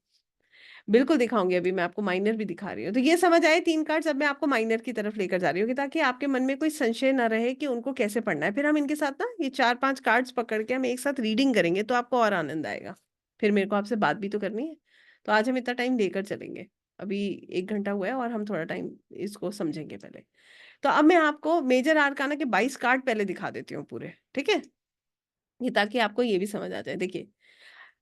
बिल्कुल दिखाऊंगी, अभी मैं आपको माइनर भी दिखा रही हूँ। तो ये समझ आए तीन कार्ड्स, अब मैं आपको माइनर की तरफ लेकर जा रही हूँ कि ताकि आपके मन में कोई संशय ना रहे कि उनको कैसे पढ़ना है। फिर हम इनके साथ ना ये चार पांच कार्ड्स पकड़ के हम एक साथ रीडिंग करेंगे, तो आपको और आनंद आएगा। फिर मेरे को आपसे बात भी तो करनी है, तो आज हम इतना टाइम लेकर चलेंगे। अभी 1 घंटा हुआ है और हम थोड़ा टाइम इसको समझेंगे पहले। तो अब मैं आपको मेजर आर्काना के 22 कार्ड पहले दिखा देती हूँ पूरे, ठीक है? ये ताकि आपको ये भी समझ आ जाए। देखिए,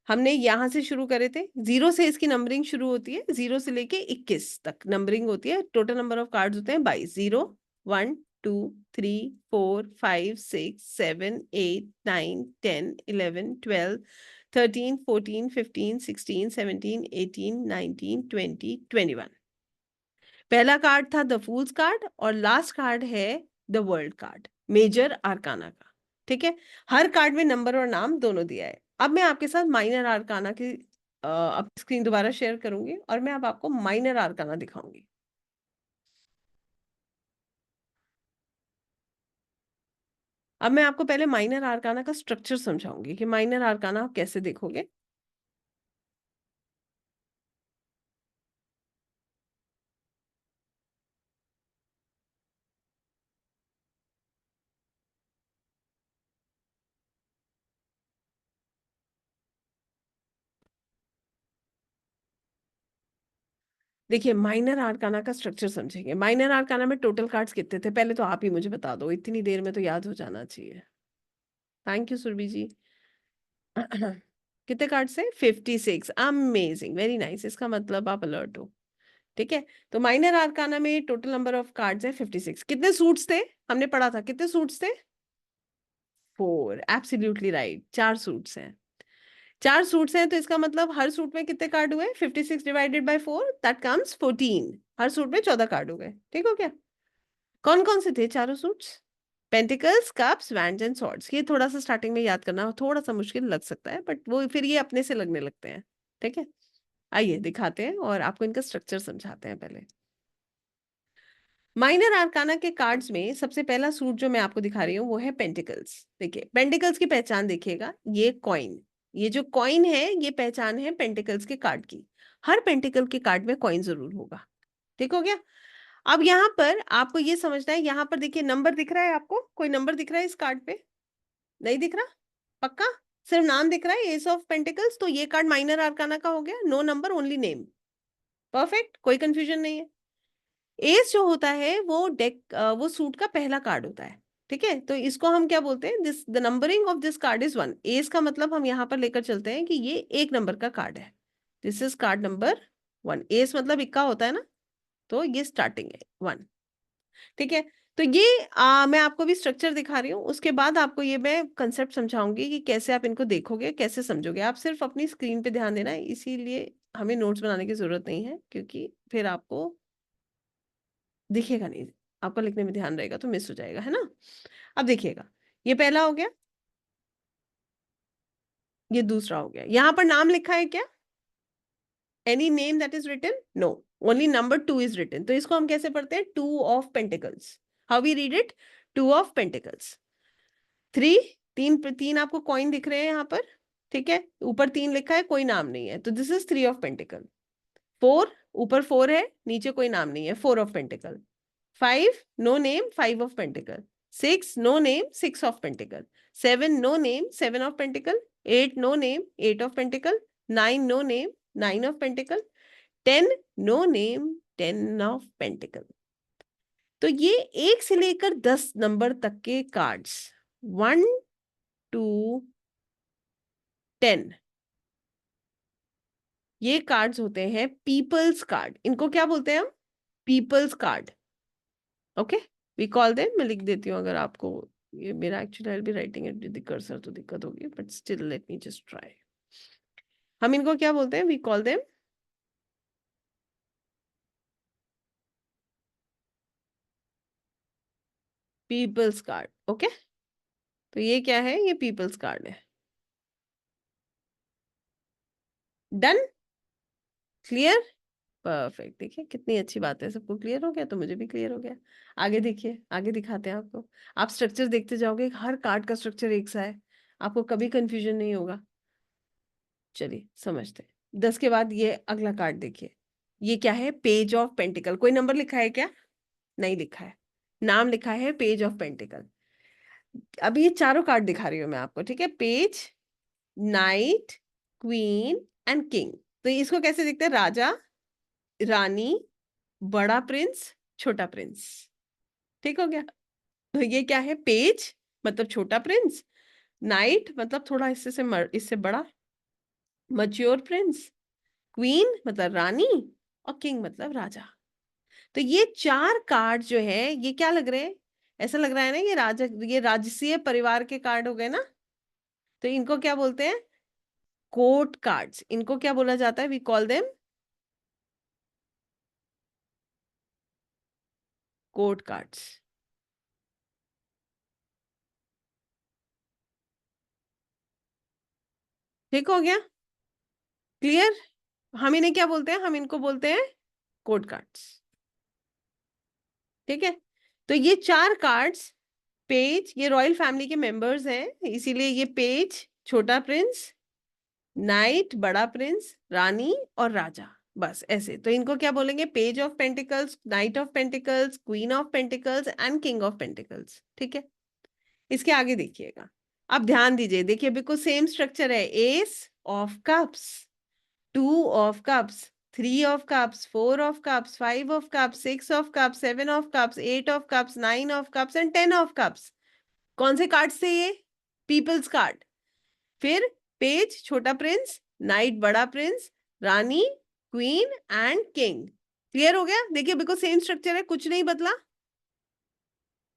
हमने यहां से शुरू करे थे, 0 से इसकी नंबरिंग शुरू होती है, 0 से लेके 21 तक नंबरिंग होती है। टोटल नंबर ऑफ कार्ड्स होते हैं 22। 0 1 2 3 4 5 6 7 8 9 10 11 12 13 14 15 16 17 18 19 20 21। पहला कार्ड था द फूल्स कार्ड और लास्ट कार्ड है the world card, major arcana का। ठीक है, हर कार्ड में नंबर और नाम दोनों दिया है। अब मैं आपके साथ माइनर आर्काना की अपनी स्क्रीन दोबारा शेयर करूंगी और मैं अब आपको माइनर आर्काना दिखाऊंगी। अब मैं आपको पहले माइनर आर्काना का स्ट्रक्चर समझाऊंगी कि माइनर आर्काना आप कैसे देखोगे। देखिए, माइनर आर्काना का स्ट्रक्चर समझेंगे। माइनर आर्काना में टोटल कार्ड्स कितने थे, पहले तो आप ही मुझे बता दो, इतनी देर में तो याद हो जाना चाहिए। थैंक यू सुरभि जी। कितने कार्ड से? 56। अमेजिंग, वेरी नाइस, इसका मतलब आप अलर्ट हो। ठीक है, तो माइनर आर्काना में टोटल नंबर ऑफ कार्ड्स है 56। कितने सूट्स थे? हमने पढ़ा था, कितने सूट्स थे? 4। एब्सोल्युटली राइट, 4 सूट्स हैं। 4 सूट्स हैं तो इसका मतलब हर सूट में कितने कार्ड हुए? 56 divided by 4, that comes 14। Her suit में 14 कार्ड हो गए। ठीक हो गया? कौन कौन से थे चारों suits? Pentacles, cups, wands and swords. ये थोड़ा सा स्टार्टिंग में याद करना थोड़ा सा मुश्किल लग सकता है, बट वो फिर ये अपने से लगने लगते हैं। ठीक है, आइए दिखाते हैं और आपको इनका स्ट्रक्चर समझाते हैं। पहले माइनर आर्काना के कार्ड्स में सबसे पहला सूट जो मैं आपको दिखा रही हूँ वो है पेंटिकल्स। देखिए, पेंटिकल्स की पहचान देखिएगा, ये कॉइन, ये जो कॉइन है ये पहचान है पेंटिकल्स के कार्ड की। हर पेंटिकल के कार्ड में कॉइन जरूर होगा। ठीक हो गया? अब यहाँ पर आपको ये समझना है, यहाँ पर देखिए नंबर दिख रहा है आपको? कोई नंबर दिख रहा है इस कार्ड पे? नहीं दिख रहा? पक्का? सिर्फ नाम दिख रहा है, एस ऑफ पेंटिकल्स। तो ये कार्ड माइनर आर्काना का हो गया। No number, only name. Perfect, कोई कंफ्यूजन नहीं है। एस जो होता है वो डेक वो सूट का पहला कार्ड होता है। ठीक है, तो इसको हम क्या बोलते हैं? This the numbering of this card is 1। S का मतलब हम यहाँ पर लेकर चलते हैं कि ये एक नंबर का कार्ड है। This is called number 1। S मतलब इक्का होता है ना, तो ये स्टार्टिंग है 1। ठीक है, तो ये मैं आपको भी स्ट्रक्चर दिखा रही हूँ, उसके बाद आपको ये मैं कंसेप्ट समझाऊंगी कि कैसे आप इनको देखोगे, कैसे समझोगे। आप सिर्फ अपनी स्क्रीन पे ध्यान देना है, इसीलिए हमें नोट्स बनाने की जरूरत नहीं है, क्योंकि फिर आपको दिखेगा नहीं, आपका लिखने में ध्यान रहेगा तो मिस हो जाएगा, है ना? अब देखिएगा, ये पहला हो गया, ये दूसरा हो गया। यहां पर नाम लिखा है क्या? Any name that is written? No, only number 2 is written. तो इसको हम कैसे पढ़ते हैं? 2 of pentacles. How we read it? 2 of pentacles. 3, तीन तीन आपको कॉइन दिख रहे हैं यहाँ पर। ठीक है, ऊपर 3 लिखा है, कोई नाम नहीं है, तो दिस इज 3 ऑफ पेंटिकल। 4, ऊपर 4 है, नीचे कोई नाम नहीं है, 4 of pentacle. 5, no name, 5 of pentacle. 6, no name, 6 of pentacle. 7, no name, 7 of pentacle. 8, no name, 8 of pentacle. 9, no name, 9 of pentacle. 10, no name, 10 of pentacle. तो ये 1 से लेकर 10 नंबर तक के कार्ड्स, 1 टू 10, ये कार्ड्स होते हैं पीपल्स कार्ड। इनको क्या बोलते हैं हम? People's card. Okay, we call them, मैं लिख देती हूँ अगर आपको, ये मेरा actually I be writing it with the cursor तो दिक्कत होगी, but still let me just try. हम इनको क्या बोलते हैं? We call them people's card. Okay, तो ये क्या है? ये पीपल्स कार्ड है। डन? क्लियर? परफेक्ट। देखिए कितनी अच्छी बात है, सबको क्लियर हो गया तो मुझे भी क्लियर हो गया। आगे देखिए, आगे दिखाते हैं आपको। आप स्ट्रक्चर देखते जाओगे, हर कार्ड का स्ट्रक्चर एक सा है, आपको कभी कंफ्यूजन नहीं होगा। चलिए समझते हैं। 10 के बाद ये अगला कार्ड देखिए, ये क्या है? Page of pentacle. कोई नंबर लिखा है क्या? नहीं लिखा है, नाम लिखा है पेज ऑफ पेंटिकल। अभी ये चारों कार्ड दिखा रही हूँ मैं आपको। ठीक है, page, knight, queen and king. तो इसको कैसे देखते हैं? राजा, रानी, बड़ा प्रिंस, छोटा प्रिंस। ठीक हो गया? तो ये क्या है? पेज मतलब छोटा प्रिंस, नाइट मतलब थोड़ा इससे बड़ा, मैच्योर प्रिंस, क्वीन मतलब रानी, और किंग मतलब राजा। तो ये 4 कार्ड जो है ये क्या लग रहे हैं? ऐसा लग रहा है ना ये राजसीय परिवार के कार्ड हो गए ना। तो इनको क्या बोलते हैं? Court cards. इनको क्या बोला जाता है? We call them court cards. ठीक हो गया? क्लियर? हम इन्हें क्या बोलते हैं? हम इनको बोलते हैं कोर्ट कार्ड्स। ठीक है। तो ये 4 कार्ड्स, पेज, ये रॉयल फैमिली के मेंबर्स हैं, इसीलिए ये पेज छोटा प्रिंस, नाइट बड़ा प्रिंस, रानी और राजा। बस ऐसे। तो इनको क्या बोलेंगे? Page of pentacles, night of pentacles, queen of pentacles and king of pentacles. ठीक है। इसके आगे देखिएगा। अब ध्यान दीजिए, देखिए बिल्कुल सेम स्ट्रक्चर है। Ace of cups, 2 of cups, 3 of cups, 4 of cups, 5 of cups, 6 of cups, 7 of cups, 8 of cups, 9 of cups and 10 of cups. कौन से कार्ड से ये? People's card. फिर पेज छोटा प्रिंस, नाइट बड़ा प्रिंस, रानी, queen and king. Clear हो गया? देखिए बिल्कुल सेम स्ट्रक्चर है, कुछ नहीं बदला।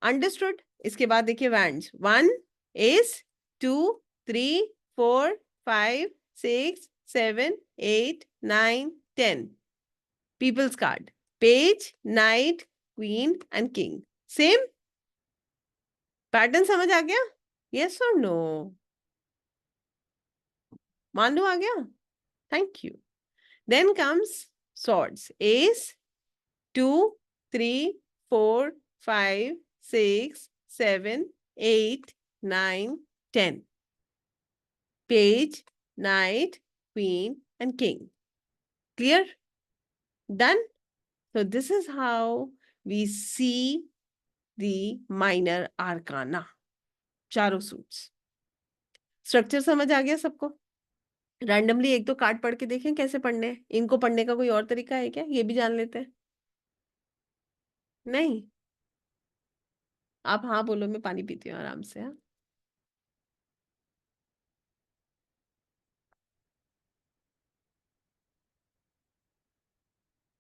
अंडरस्टूड? इसके बाद देखिए wands, 1 ace, 2, 3, 4, 5, 6, 7, 8, 9, 10। People's card, page, knight, queen and king. Same pattern समझ आ गया? यस और नो? मान लो आ गया। Thank you. Then comes swords. Ace, 2, 3, 4, 5, 6, 7, 8, 9, 10. Page, knight, queen, and king. Clear? Done? So this is how we see the minor arcana. चारों suits. Structure समझ आ गया सबको? रैंडमली एक दो कार्ड पढ़ के देखें कैसे पढ़ने हैं। इनको पढ़ने का कोई और तरीका है क्या? ये भी जान लेते हैं। नहीं? आप हाँ बोलो, मैं पानी पीती हूँ आराम से। हाँ,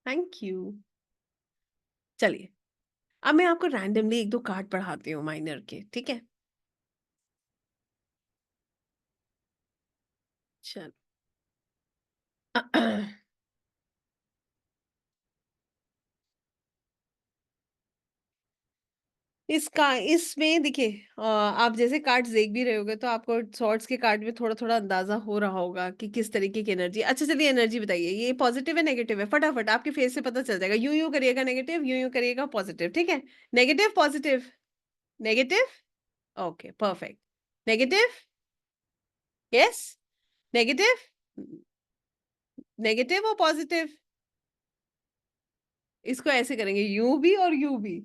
थैंक यू। चलिए, अब मैं आपको रैंडमली एक दो कार्ड पढ़ाती हूँ माइनर के। ठीक है? चल इसका इसमें देखिए, आप जैसे कार्ड्स देख भी रहे होगे तो आपको सॉर्ड्स के कार्ड में थोड़ा थोड़ा अंदाजा हो रहा होगा कि किस तरीके की एनर्जी। अच्छा चलिए, एनर्जी बताइए, ये पॉजिटिव है नेगेटिव है? फटाफट आपके फेस से पता चल जाएगा। यूं यूं करिएगा नेगेटिव, यूं यूं करिएगा पॉजिटिव। ठीक है? Negative positive? Negative. Okay perfect. Negative? Yes. Negative? Negative और पॉजिटिव? इसको ऐसे करेंगे, यू भी और यू भी।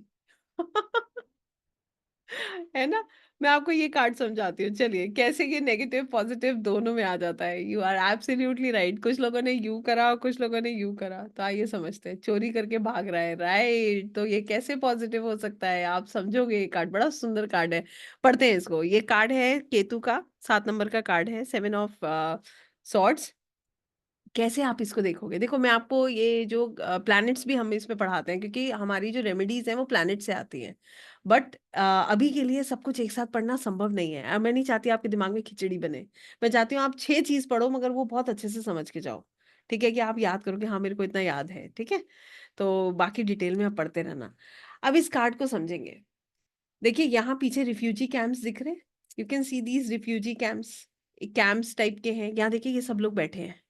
है ना? मैं आपको ये कार्ड समझाती हूँ, चलिए कैसे ये नेगेटिव पॉजिटिव दोनों में आ जाता है। You are absolutely right. कुछ लोगों ने यू करा और कुछ लोगों ने यू करा। तो आइए समझते हैं। चोरी करके भाग रहा है, राइट? तो ये कैसे पॉजिटिव हो सकता है? आप समझोगे। ये कार्ड बड़ा सुंदर कार्ड है, पढ़ते हैं इसको। ये कार्ड है केतु का, 7 नंबर का कार्ड है, 7 ऑफ सॉर्ड्स। कैसे आप इसको देखोगे? देखो मैं आपको ये जो प्लैनेट्स भी हम इसमें पढ़ाते हैं, क्योंकि हमारी जो रेमेडीज हैं वो प्लैनेट से आती हैं। बट अभी के लिए सब कुछ एक साथ पढ़ना संभव नहीं है। मैं नहीं चाहती आपके दिमाग में खिचड़ी बने। मैं चाहती हूँ आप 6 चीज पढ़ो, मगर वो बहुत अच्छे से समझ के जाओ। ठीक है? कि आप याद करो कि हाँ मेरे को इतना याद है। ठीक है? तो बाकी डिटेल में आप पढ़ते रहना। अब इस कार्ड को समझेंगे। देखिए यहाँ पीछे रिफ्यूजी कैंप्स दिख रहे हैं। You can see these refugee camps. Camps type के हैं। यहाँ देखिए ये सब लोग बैठे हैं।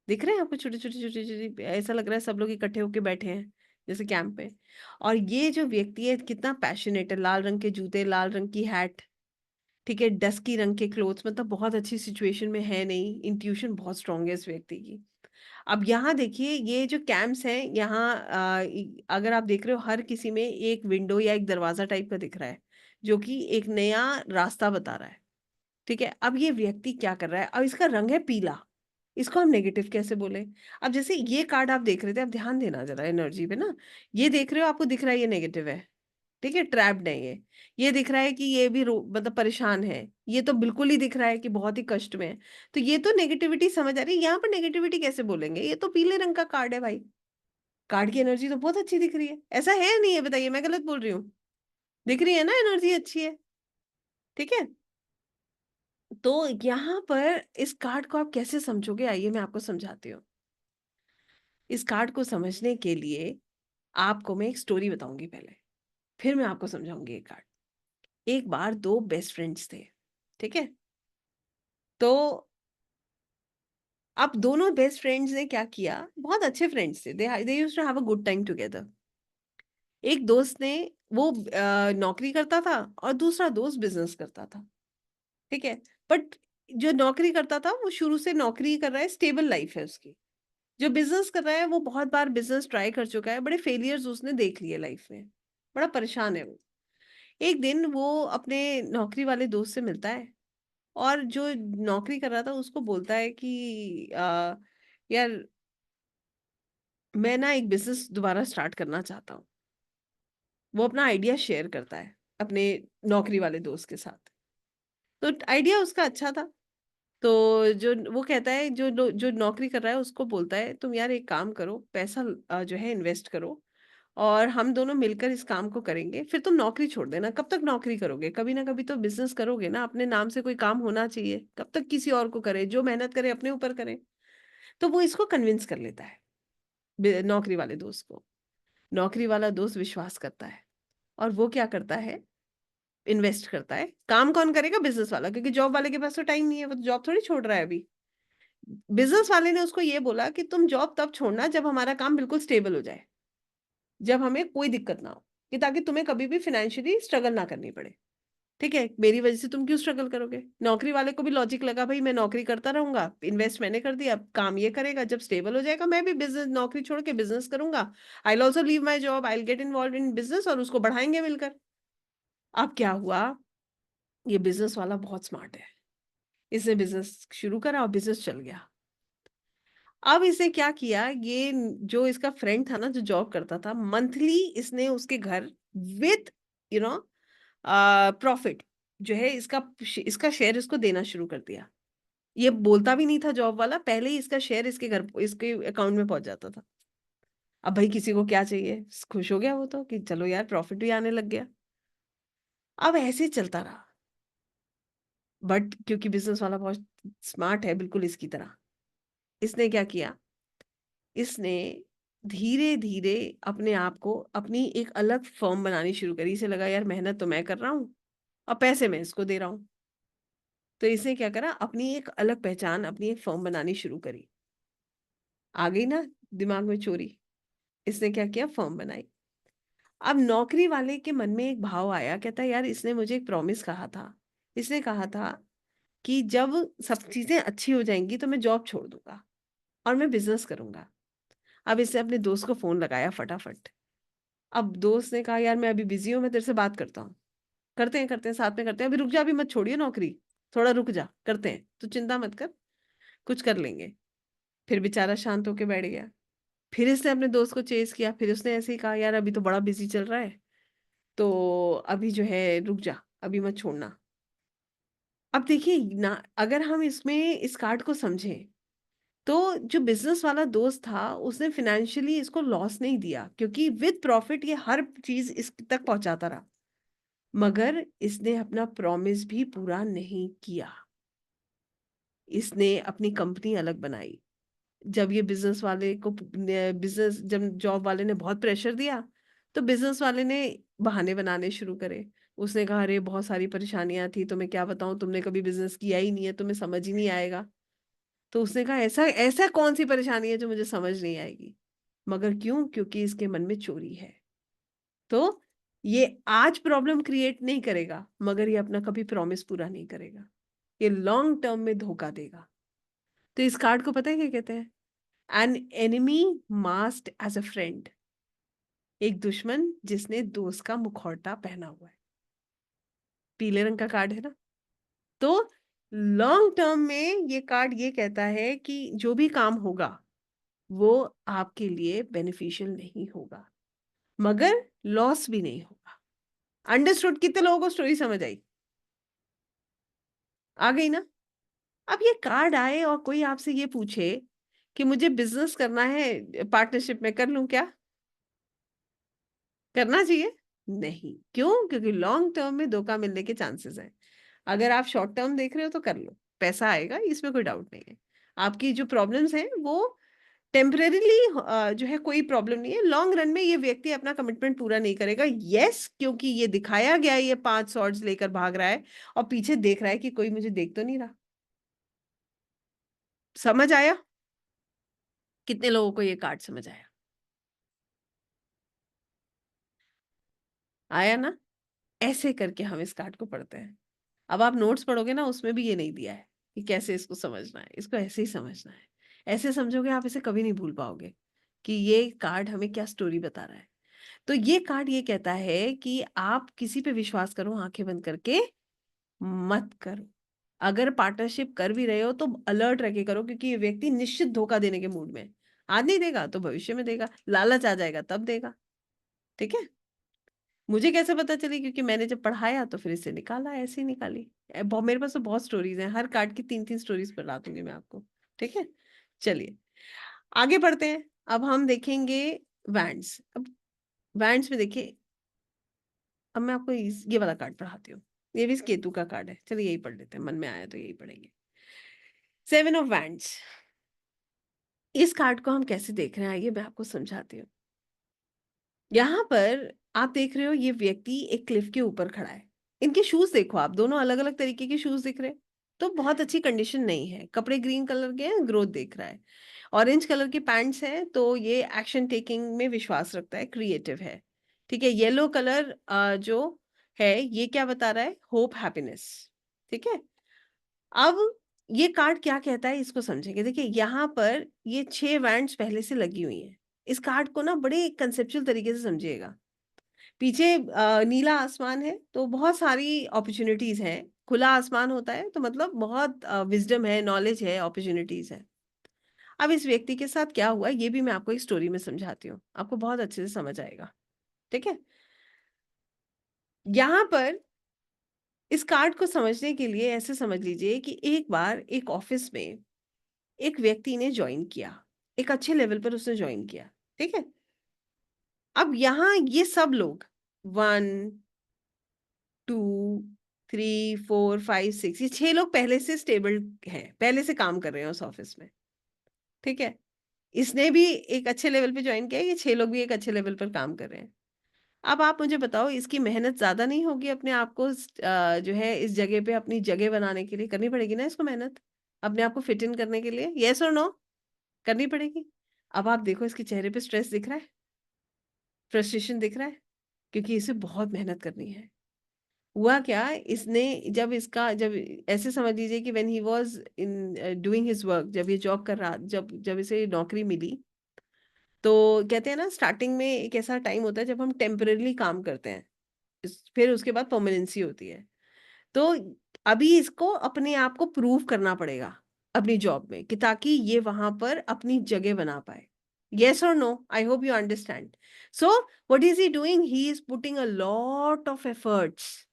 दिख रहे हैं आपको? छोटे छोटे छोटे छोटे, ऐसा लग रहा है सब लोग इकट्ठे होके बैठे हैं जैसे कैंप पे। और ये जो व्यक्ति है कितना पैशनेट है। लाल रंग के जूते, लाल रंग की हैट, ठीक है, डस्की रंग के क्लोथ्स, मतलब बहुत अच्छी सिचुएशन में है नहीं। इंट्यूशन बहुत स्ट्रांग है इस व्यक्ति की। अब यहाँ देखिए ये जो कैंप्स हैं यहाँ, अगर आप देख रहे हो हर किसी में एक विंडो या एक दरवाजा टाइप का दिख रहा है, जो कि एक नया रास्ता बता रहा है। ठीक है? अब ये व्यक्ति क्या कर रहा है? अब इसका रंग है पीला। इसको हम नेगेटिव कैसे बोले? अब जैसे ये कार्ड आप देख रहे थे, अब ध्यान देना जरा एनर्जी पे ना। ये देख रहे हो, आपको दिख रहा है ये नेगेटिव है। ठीक है, ट्रैप्ड है ये दिख रहा है कि ये भी मतलब परेशान है, ये तो बिल्कुल ही दिख रहा है कि बहुत ही कष्ट में है। तो ये तो नेगेटिविटी समझ आ रही है। यहाँ पर नेगेटिविटी कैसे बोलेंगे, ये तो पीले रंग का कार्ड है भाई, कार्ड की एनर्जी तो बहुत अच्छी दिख रही है, ऐसा है नहीं है, बताइए मैं गलत बोल रही हूँ? दिख रही है ना, एनर्जी अच्छी है, ठीक है। तो यहाँ पर इस कार्ड को आप कैसे समझोगे, आइए मैं आपको समझाती हूँ। इस कार्ड को समझने के लिए आपको मैं एक स्टोरी बताऊंगी पहले, फिर मैं आपको समझाऊंगी ये कार्ड। एक बार दो बेस्ट फ्रेंड्स थे, ठीक है। तो अब दोनों बेस्ट फ्रेंड्स ने क्या किया, बहुत अच्छे फ्रेंड्स थे, they used to have a good time together. एक दोस्त ने, वो नौकरी करता था और दूसरा दोस्त बिजनेस करता था, ठीक है। बट जो नौकरी करता था वो शुरू से नौकरी कर रहा है, स्टेबल लाइफ है उसकी। जो बिजनेस कर रहा है वो बहुत बार बिजनेस ट्राई कर चुका है, बड़े फेलियर्स उसने देख लिए लाइफ में, बड़ा परेशान है वो। एक दिन वो अपने नौकरी वाले दोस्त से मिलता है और जो नौकरी कर रहा था उसको बोलता है कि यार मैं ना एक बिजनेस दोबारा स्टार्ट करना चाहता हूँ। वो अपना आइडिया शेयर करता है अपने नौकरी वाले दोस्त के साथ। तो आइडिया उसका अच्छा था। तो जो वो कहता है, जो नौकरी कर रहा है उसको बोलता है, तुम यार एक काम करो, पैसा जो है इन्वेस्ट करो और हम दोनों मिलकर इस काम को करेंगे, फिर तुम नौकरी छोड़ देना। कब तक नौकरी करोगे, कभी ना कभी तो बिजनेस करोगे ना, अपने नाम से कोई काम होना चाहिए, कब तक किसी और को करे, जो मेहनत करे अपने ऊपर करे। तो वो इसको कन्विंस कर लेता है नौकरी वाले दोस्त को। नौकरी वाला दोस्त विश्वास करता है और वो क्या करता है, इन्वेस्ट करता है। काम कौन करेगा, बिजनेस वाला, क्योंकि जॉब वाले के पास तो टाइम नहीं है, वो तो जॉब थोड़ी छोड़ रहा है अभी। बिजनेस वाले ने उसको ये बोला कि तुम जॉब तब छोड़ना जब हमारा काम बिल्कुल स्टेबल हो जाए, जब हमें कोई दिक्कत ना हो, कि ताकि तुम्हें कभी भी फाइनेंशियली स्ट्रगल ना करनी पड़े, ठीक है। मेरी वजह से तुम क्यों स्ट्रगल करोगे। नौकरी वाले को भी लॉजिक लगा, भाई मैं नौकरी करता रहूंगा, इन्वेस्ट मैंने कर दिया, काम ये करेगा, जब स्टेबल हो जाएगा मैं भी बिजनेस, नौकरी छोड़ के बिजनेस करूंगा। I will also leave my job, I will get involve in business और उसको बढ़ाएंगे मिलकर। अब क्या हुआ, ये बिजनेस वाला बहुत स्मार्ट है, इसने बिजनेस शुरू करा और बिजनेस चल गया। अब इसने क्या किया, ये जो इसका फ्रेंड था ना जो जॉब करता था, मंथली इसने उसके घर विद यू नो प्रॉफिट जो है इसका इसका शेयर इसको देना शुरू कर दिया। ये बोलता भी नहीं था जॉब वाला, पहले ही इसका शेयर इसके घर, इसके अकाउंट में पहुंच जाता था। अब भाई किसी को क्या चाहिए, खुश हो गया वो तो कि चलो यार प्रॉफिट भी आने लग गया। अब ऐसे चलता रहा, बट क्योंकि बिजनेस वाला बहुत स्मार्ट है बिल्कुल इसकी तरह, इसने क्या किया, इसने धीरे धीरे अपने आप को, अपनी एक अलग फर्म बनानी शुरू करी। इसे लगा यार मेहनत तो मैं कर रहा हूँ और पैसे मैं इसको दे रहा हूँ। तो इसने क्या करा, अपनी एक अलग पहचान, अपनी एक फर्म बनानी शुरू करी। आ गई ना दिमाग में चोरी, इसने क्या किया, फर्म बनाई। अब नौकरी वाले के मन में एक भाव आया, कहता है यार इसने मुझे एक प्रॉमिस कहा था, इसने कहा था कि जब सब चीजें अच्छी हो जाएंगी तो मैं जॉब छोड़ दूंगा और मैं बिजनेस करूंगा। अब इसने अपने दोस्त को फोन लगाया फटाफट। अब दोस्त ने कहा यार मैं अभी बिजी हूँ, मैं तेरे से बात करता हूँ। करते हैं साथ में करते हैं, अभी रुक जा, अभी मत छोड़िए नौकरी, थोड़ा रुक जा, करते हैं, तो चिंता मत कर, कुछ कर लेंगे। फिर बेचारा शांत होके बैठ गया। फिर इसने अपने दोस्त को चेज किया, फिर उसने ऐसे ही कहा यार अभी तो बड़ा बिजी चल रहा है, तो अभी जो है रुक जा, अभी मत छोड़ना। अब देखिए ना, अगर हम इसमें इस कार्ड को समझें तो जो बिजनेस वाला दोस्त था उसने फिनेंशियली इसको लॉस नहीं दिया, क्योंकि विद प्रॉफिट ये हर चीज इस तक पहुंचाता रहा। मगर इसने अपना प्रॉमिस भी पूरा नहीं किया, इसने अपनी कंपनी अलग बनाई। जब ये बिजनेस वाले को, बिजनेस जब जॉब वाले ने बहुत प्रेशर दिया, तो बिजनेस वाले ने बहाने बनाने शुरू करे। उसने कहा अरे बहुत सारी परेशानियां थी, तो मैं क्या बताऊं, तुमने कभी बिजनेस किया ही नहीं है, तुम्हें समझ ही नहीं आएगा। तो उसने कहा ऐसा ऐसा कौन सी परेशानी है जो मुझे समझ नहीं आएगी। मगर क्यों, क्योंकि इसके मन में चोरी है। तो ये आज प्रॉब्लम क्रिएट नहीं करेगा, मगर ये अपना कभी प्रॉमिस पूरा नहीं करेगा, ये लॉन्ग टर्म में धोखा देगा। तो इस कार्ड को पता है क्या कहते हैं, an enemy masked as a friend, एक दुश्मन जिसने दोस्त का मुखौटा पहना हुआ है। पीले रंग का कार्ड है ना। तो लॉन्ग टर्म में ये कार्ड ये कहता है कि जो भी काम होगा वो आपके लिए बेनिफिशियल नहीं होगा, मगर लॉस भी नहीं होगा। अंडरस्टूड? कितने लोगों को स्टोरी समझ आई? आ गई ना? अब ये कार्ड आए और कोई आपसे ये पूछे कि मुझे बिज़नेस करना है, पार्टनरशिप में कर लूँ क्या? करना चाहिए? नहीं। क्यों? क्योंकि लॉन्ग टर्म में धोखा मिलने के चांसेस हैं। अगर आप शॉर्ट टर्म देख रहे हो तो कर लो, पैसा आएगा, इसमें कोई डाउट नहीं है। आपकी जो प्रॉब्लम्स हैं वो टेम्परेरीली जो है कोई प्रॉब्लम नहीं है। लॉन्ग रन में ये व्यक्ति अपना कमिटमेंट पूरा नहीं करेगा। येस, क्योंकि ये दिखाया गया है, ये 5 स्वॉर्ड्स लेकर भाग रहा है और पीछे देख रहा है कि कोई मुझे देख तो नहीं रहा। समझ आया? कितने लोगों को ये कार्ड समझ आया? आया ना? ऐसे करके हम इस कार्ड को पढ़ते हैं। अब आप नोट्स पढ़ोगे ना, उसमें भी ये नहीं दिया है कि कैसे इसको समझना है, इसको ऐसे ही समझना है। ऐसे समझोगे आप इसे कभी नहीं भूल पाओगे कि ये कार्ड हमें क्या स्टोरी बता रहा है। तो ये कार्ड ये कहता है कि आप किसी पे विश्वास करो आंखें बंद करके मत करो। अगर पार्टनरशिप कर भी रहे हो तो अलर्ट रह के करो, क्योंकि ये व्यक्ति निश्चित धोखा देने के मूड में है। आज नहीं देगा तो भविष्य में देगा, लालच आ जाएगा तब देगा। ठीक है? मुझे कैसे पता चली? क्योंकि मैंने जब पढ़ाया तो फिर इसे निकाला, ऐसे ही निकाली। मेरे पास तो बहुत स्टोरीज हैं, हर कार्ड की 3-3 स्टोरीज बता दूंगी मैं आपको। ठीक है? चलिए आगे बढ़ते हैं। अब हम देखेंगे वैंड्स। अब वैंड्स में देखिए, अब मैं आपको ये वाला कार्ड पढ़ाती हूँ। ये भी केतु का कार्ड है, चलिए यही पढ़ लेते हैं, मन में आया तो यही पढ़ेंगे। 7 ऑफ वैंड्स। इस कार्ड को हम कैसे देख रहे हैं, आइए मैं आपको समझाती हूँ। यहाँ पर आप देख रहे हो ये व्यक्ति एक क्लिफ के ऊपर खड़ा है। इनके शूज देखो, आप दोनों अलग अलग तरीके के शूज दिख रहे हैं। तो बहुत अच्छी कंडीशन नहीं है। कपड़े ग्रीन कलर के हैं, ग्रोथ देख रहा है। ऑरेंज कलर की पैंट्स हैं, तो ये एक्शन टेकिंग में विश्वास रखता है, क्रिएटिव है। ठीक है? येलो कलर जो है ये क्या बता रहा है? Hope, happiness. ठीक है? अब ये कार्ड क्या कहता है इसको समझेंगे। देखिए यहाँ पर ये 6 वैंड्स पहले से लगी हुई हैं। इस कार्ड को ना बड़े कंसेप्चुअल तरीके से समझिएगा। पीछे नीला आसमान है तो बहुत सारी अपॉर्चुनिटीज हैं। खुला आसमान होता है तो मतलब बहुत विजडम है, नॉलेज है, अपॉर्चुनिटीज है। अब इस व्यक्ति के साथ क्या हुआ ये भी मैं आपको एक स्टोरी में समझाती हूँ, आपको बहुत अच्छे से समझ आएगा। ठीक है? यहाँ पर इस कार्ड को समझने के लिए ऐसे समझ लीजिए कि एक बार एक ऑफिस में एक व्यक्ति ने ज्वाइन किया, एक अच्छे लेवल पर उसने ज्वाइन किया। ठीक है? अब यहाँ ये सब लोग 1, 2, 3, 4, 5, 6, ये 6 लोग पहले से स्टेबल हैं, पहले से काम कर रहे हैं उस ऑफिस में। ठीक है? इसने भी एक अच्छे लेवल पे ज्वाइन किया है, ये 6 लोग भी एक अच्छे लेवल पर काम कर रहे हैं। अब आप मुझे बताओ इसकी मेहनत ज़्यादा नहीं होगी अपने आप को जो है इस जगह पे अपनी जगह बनाने के लिए? करनी पड़ेगी ना इसको मेहनत, अपने आप को फिट इन करने के लिए? येस और नो? करनी पड़ेगी। अब आप देखो इसके चेहरे पे स्ट्रेस दिख रहा है, फ्रस्ट्रेशन दिख रहा है, क्योंकि इसे बहुत मेहनत करनी है। हुआ क्या, इसने जब ऐसे समझ लीजिए कि when he was in doing his work, जब ये जॉब कर रहा, जब जब इसे नौकरी मिली, तो कहते हैं ना स्टार्टिंग में एक ऐसा टाइम होता है जब हम टेम्परेरीली काम करते हैं, फिर उसके बाद परमानेंसी होती है। तो अभी इसको अपने आप को प्रूव करना पड़ेगा अपनी जॉब में, कि ताकि ये वहां पर अपनी जगह बना पाए। येस और no? I hope you understand. So what is he doing? He is putting a lot of efforts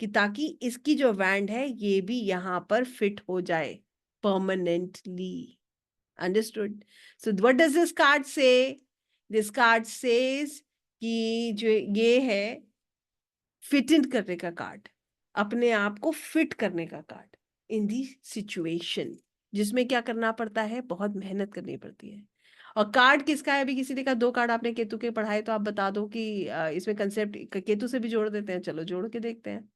कि ताकि इसकी जो बैंड है ये भी यहाँ पर फिट हो जाए permanently. Understood? So what does this card से? दिस कार्ड सेज कि जो ये है फिट इन करने का कार्ड, अपने आप को फिट करने का कार्ड इन दी सिचुएशन, जिसमें क्या करना पड़ता है? बहुत मेहनत करनी पड़ती है। और कार्ड किसका है? अभी किसी ने कहा 2 कार्ड आपने केतु के पढ़ाए, तो आप बता दो कि इसमें कंसेप्ट केतु से भी जोड़ देते हैं। चलो जोड़ के देखते हैं।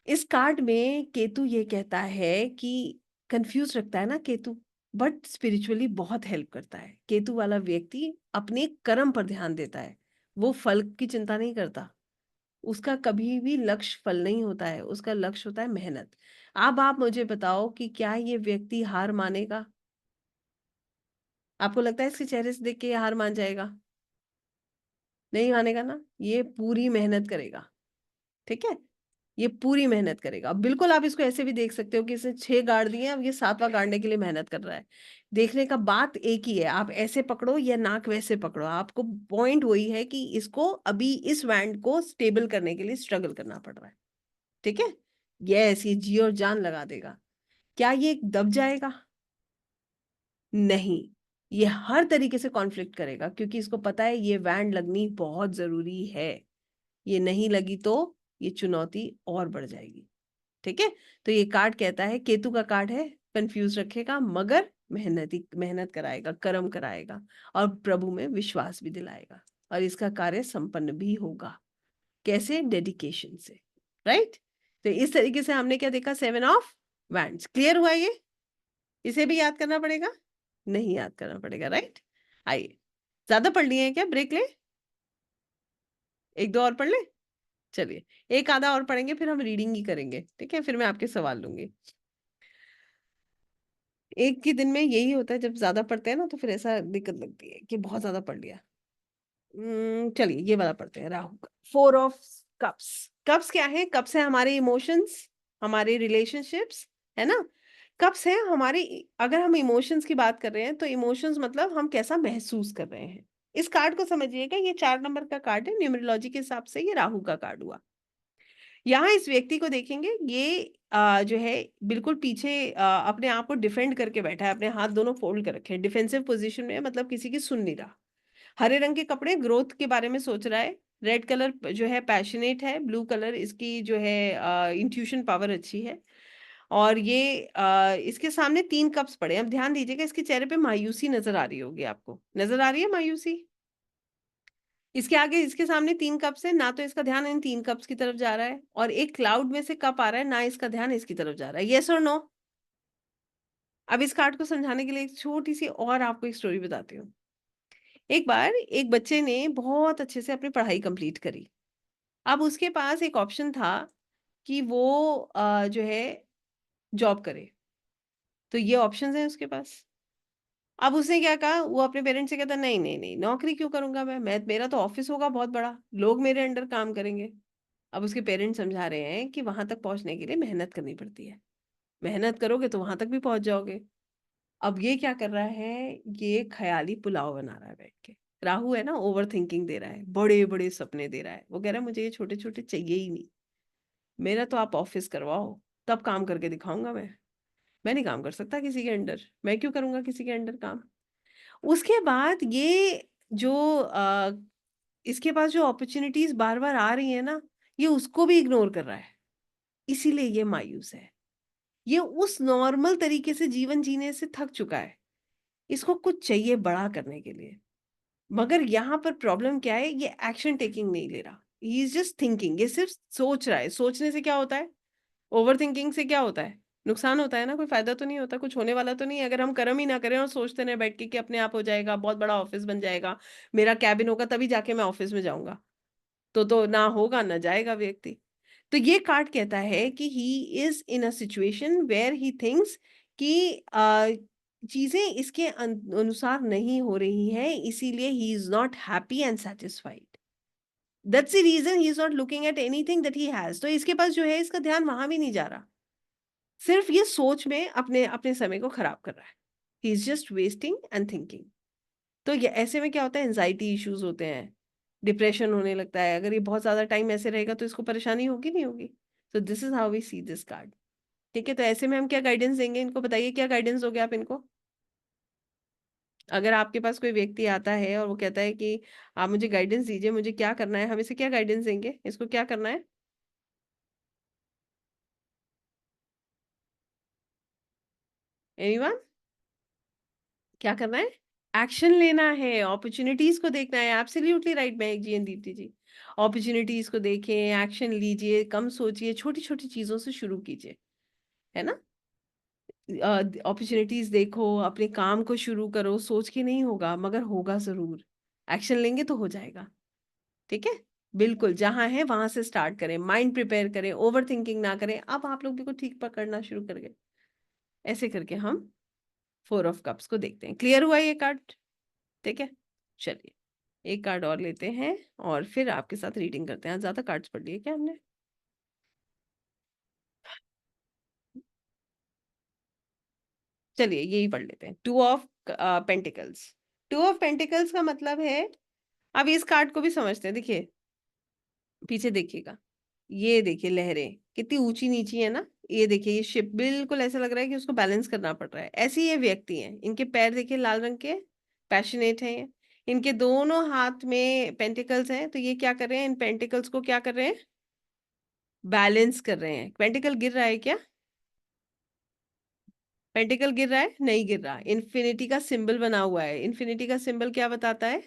इस कार्ड में केतु ये कहता है कि कंफ्यूज रखता है ना केतु, बट स्पिरिचुअली बहुत हेल्प करता है। केतु वाला व्यक्ति अपने कर्म पर ध्यान देता है, वो फल की चिंता नहीं करता। उसका कभी भी लक्ष्य फल नहीं होता है, उसका लक्ष्य होता है मेहनत। अब आप मुझे बताओ कि क्या ये व्यक्ति हार मानेगा? आपको लगता है इसके चेहरे से देख के ये हार मान जाएगा? नहीं मानेगा ना, ये पूरी मेहनत करेगा। ठीक है? ये पूरी मेहनत करेगा। अब बिल्कुल आप इसको ऐसे भी देख सकते हो कि इसने 6 गाड़ दिए हैं, अब ये 7वां गाड़ने के लिए मेहनत कर रहा है। देखने का बात एक ही है, आप ऐसे पकड़ो या नाक वैसे पकड़ो, आपको पॉइंट वही है कि इसको अभी इस वैंड को स्टेबल करने के लिए स्ट्रगल करना पड़ रहा है। ठीक है, ये जी और जान लगा देगा। क्या ये दब जाएगा? नहीं, ये हर तरीके से कॉन्फ्लिक्ट करेगा, क्योंकि इसको पता है ये वैंड लगनी बहुत जरूरी है। ये नहीं लगी तो ये चुनौती और बढ़ जाएगी। ठीक है, तो ये कार्ड कहता है, केतु का कार्ड है, कंफ्यूज रखेगा मगर मेहनत कराएगा, कर्म कराएगा और प्रभु में विश्वास भी दिलाएगा, और इसका कार्य संपन्न भी होगा। कैसे? डेडिकेशन से। राइट, तो इस तरीके से हमने क्या देखा? 7 ऑफ वैंड्स। क्लियर हुआ ये? इसे भी याद करना पड़ेगा? नहीं याद करना पड़ेगा। राइट, आइए, ज्यादा पढ़ लिए हैं क्या? ब्रेक ले, एक दो और पढ़ ले। चलिए, एक आधा और पढ़ेंगे, फिर हम रीडिंग ही करेंगे। ठीक है, फिर मैं आपके सवाल लूंगी। एक ही दिन में यही होता है, जब ज्यादा पढ़ते हैं ना तो फिर ऐसा दिक्कत लगती है कि बहुत ज्यादा पढ़ लिया। चलिए, ये वाला पढ़ते हैं, राहु का 4 ऑफ कप्स। कप्स क्या है? कप्स है हमारे इमोशंस, हमारे रिलेशनशिप्स, है ना। कप्स है हमारी, अगर हम इमोशंस की बात कर रहे हैं तो इमोशंस मतलब हम कैसा महसूस कर रहे हैं। इस कार्ड को समझिएगा, ये 4 नंबर का कार्ड है, न्यूमरोलॉजी के हिसाब से ये राहु का कार्ड हुआ। यहाँ इस व्यक्ति को देखेंगे, ये जो है बिल्कुल पीछे अपने आप को डिफेंड करके बैठा है, अपने हाथ दोनों फोल्ड कर रखे हैं, डिफेंसिव पोजीशन में, मतलब किसी की सुन नहीं रहा। हरे रंग के कपड़े, ग्रोथ के बारे में सोच रहा है। रेड कलर जो है पैशनेट है, ब्लू कलर इसकी जो है इंट्यूशन पावर अच्छी है। और ये इसके सामने 3 कप्स पड़े हैं। अब ध्यान दीजिएगा, इसके चेहरे पे मायूसी नजर आ रही होगी, आपको नजर आ रही है मायूसी? इसके आगे, इसके सामने 3 कप्स है, ना तो इसका ध्यान इन 3 कप्स की तरफ जा रहा है, और एक क्लाउड में से कप आ रहा है, ना इसका ध्यान इसकी तरफ जा रहा है। यस और नो? अब इस कार्ड को समझाने के लिए एक छोटी सी और आपको एक स्टोरी बताती हूँ। एक बार एक बच्चे ने बहुत अच्छे से अपनी पढ़ाई कंप्लीट करी। अब उसके पास एक ऑप्शन था कि वो जो है जॉब करे। तो ये ऑप्शंस हैं उसके पास। अब उसने क्या कहा, वो अपने पेरेंट्स से कहता, नहीं नहीं नहीं, नौकरी क्यों करूंगा मैं मेरा तो ऑफिस होगा बहुत बड़ा, लोग मेरे अंडर काम करेंगे। अब उसके पेरेंट्स समझा रहे हैं कि वहां तक पहुंचने के लिए मेहनत करनी पड़ती है, मेहनत करोगे तो वहां तक भी पहुंच जाओगे। अब ये क्या कर रहा है, ये ख्याली पुलाव बना रहा है बैठ के। राहु है ना, ओवर थिंकिंग दे रहा है, बड़े बड़े सपने दे रहा है। वो कह रहा है मुझे ये छोटे छोटे चाहिए ही नहीं, मेरा तो आप ऑफिस करवाओ, तब काम करके दिखाऊंगा मैं नहीं काम कर सकता किसी के अंडर, मैं क्यों करूंगा किसी के अंडर काम। उसके बाद ये जो इसके पास जो अपॉर्चुनिटीज बार बार आ रही है ना, ये उसको भी इग्नोर कर रहा है, इसीलिए ये मायूस है। ये उस नॉर्मल तरीके से जीवन जीने से थक चुका है, इसको कुछ चाहिए बड़ा करने के लिए। मगर यहाँ पर प्रॉब्लम क्या है, ये एक्शन टेकिंग नहीं ले रहा, ही इज जस्ट थिंकिंग। ये सिर्फ सोच रहा है। सोचने से क्या होता है? ओवर थिंकिंग से क्या होता है? नुकसान होता है ना, कोई फायदा तो नहीं होता, कुछ होने वाला तो नहीं है। अगर हम कर्म ही ना करें और सोचते रहे बैठ के कि अपने आप हो जाएगा, बहुत बड़ा ऑफिस बन जाएगा, मेरा कैबिन होगा तभी जाके मैं ऑफिस में जाऊंगा, तो ना होगा ना जाएगा व्यक्ति। तो ये कार्ड कहता है कि he is in a situation where he thinks कि चीजें इसके अनुसार नहीं हो रही हैं, इसीलिए he is not happy and satisfied. That's the reason he is not looking at anything that he has. तो इसके पास जो है, इसका ध्यान वहां भी नहीं जा रहा, सिर्फ ये सोच में अपने अपने समय को खराब कर रहा है। He is just wasting and thinking. तो ये ऐसे में क्या होता है, एंजाइटी इश्यूज होते हैं, डिप्रेशन होने लगता है। अगर ये बहुत ज्यादा टाइम ऐसे रहेगा तो इसको परेशानी होगी नहीं होगी? तो this is how we see this card. ठीक है, तो ऐसे में हम क्या गाइडेंस देंगे इनको? बताइए, क्या गाइडेंस दोगे आप इनको? अगर आपके पास कोई व्यक्ति आता है और वो कहता है कि आप मुझे गाइडेंस दीजिए, मुझे क्या करना है, हम इसे क्या गाइडेंस देंगे? इसको क्या करना है? एनीवन? क्या करना है? एक्शन लेना है, अपॉर्चुनिटीज को देखना है। Absolutely right Mac ji and Deepti ji. Opportunities को देखें, एक्शन लीजिए, कम सोचिए, छोटी छोटी चीजों से शुरू कीजिए, है ना। अपॉर्चुनिटीज देखो, अपने काम को शुरू करो, सोच के नहीं होगा मगर होगा जरूर। एक्शन लेंगे तो हो जाएगा। ठीक है, बिल्कुल जहां है वहां से स्टार्ट करें, माइंड प्रिपेयर करें, ओवर थिंकिंग ना करें। अब आप लोग भी को ठीक पकड़ना शुरू कर गए। ऐसे करके हम 4 ऑफ कप्स को देखते हैं। क्लियर हुआ ये कार्ड? ठीक है, चलिए एक कार्ड और लेते हैं और फिर आपके साथ रीडिंग करते हैं। आज ज्यादा कार्ड्स पढ़ लिए क्या हमने? चलिए यही पढ़ लेते हैं, 2 ऑफ पेंटिकल्स। 2 ऑफ पेंटिकल्स का मतलब है, अब इस कार्ड को भी समझते हैं। देखिए पीछे देखिएगा, ये देखिए लहरें कितनी ऊंची नीची है ना, ये देखिए ये शिप बिल्कुल ऐसा लग रहा है कि उसको बैलेंस करना पड़ रहा है। ऐसे ही ये व्यक्ति हैं, इनके पैर देखिए लाल रंग के, पैशनेट हैं ये। इनके दोनों हाथ में पेंटिकल्स हैं, तो ये क्या कर रहे हैं, इन पेंटिकल्स को क्या कर रहे हैं, बैलेंस कर रहे हैं। पेंटिकल गिर रहा है क्या, पेंटिकल गिर रहा है, नहीं गिर रहा। इन्फिनिटी का सिंबल बना हुआ है। इन्फिनिटी का सिंबल क्या बताता है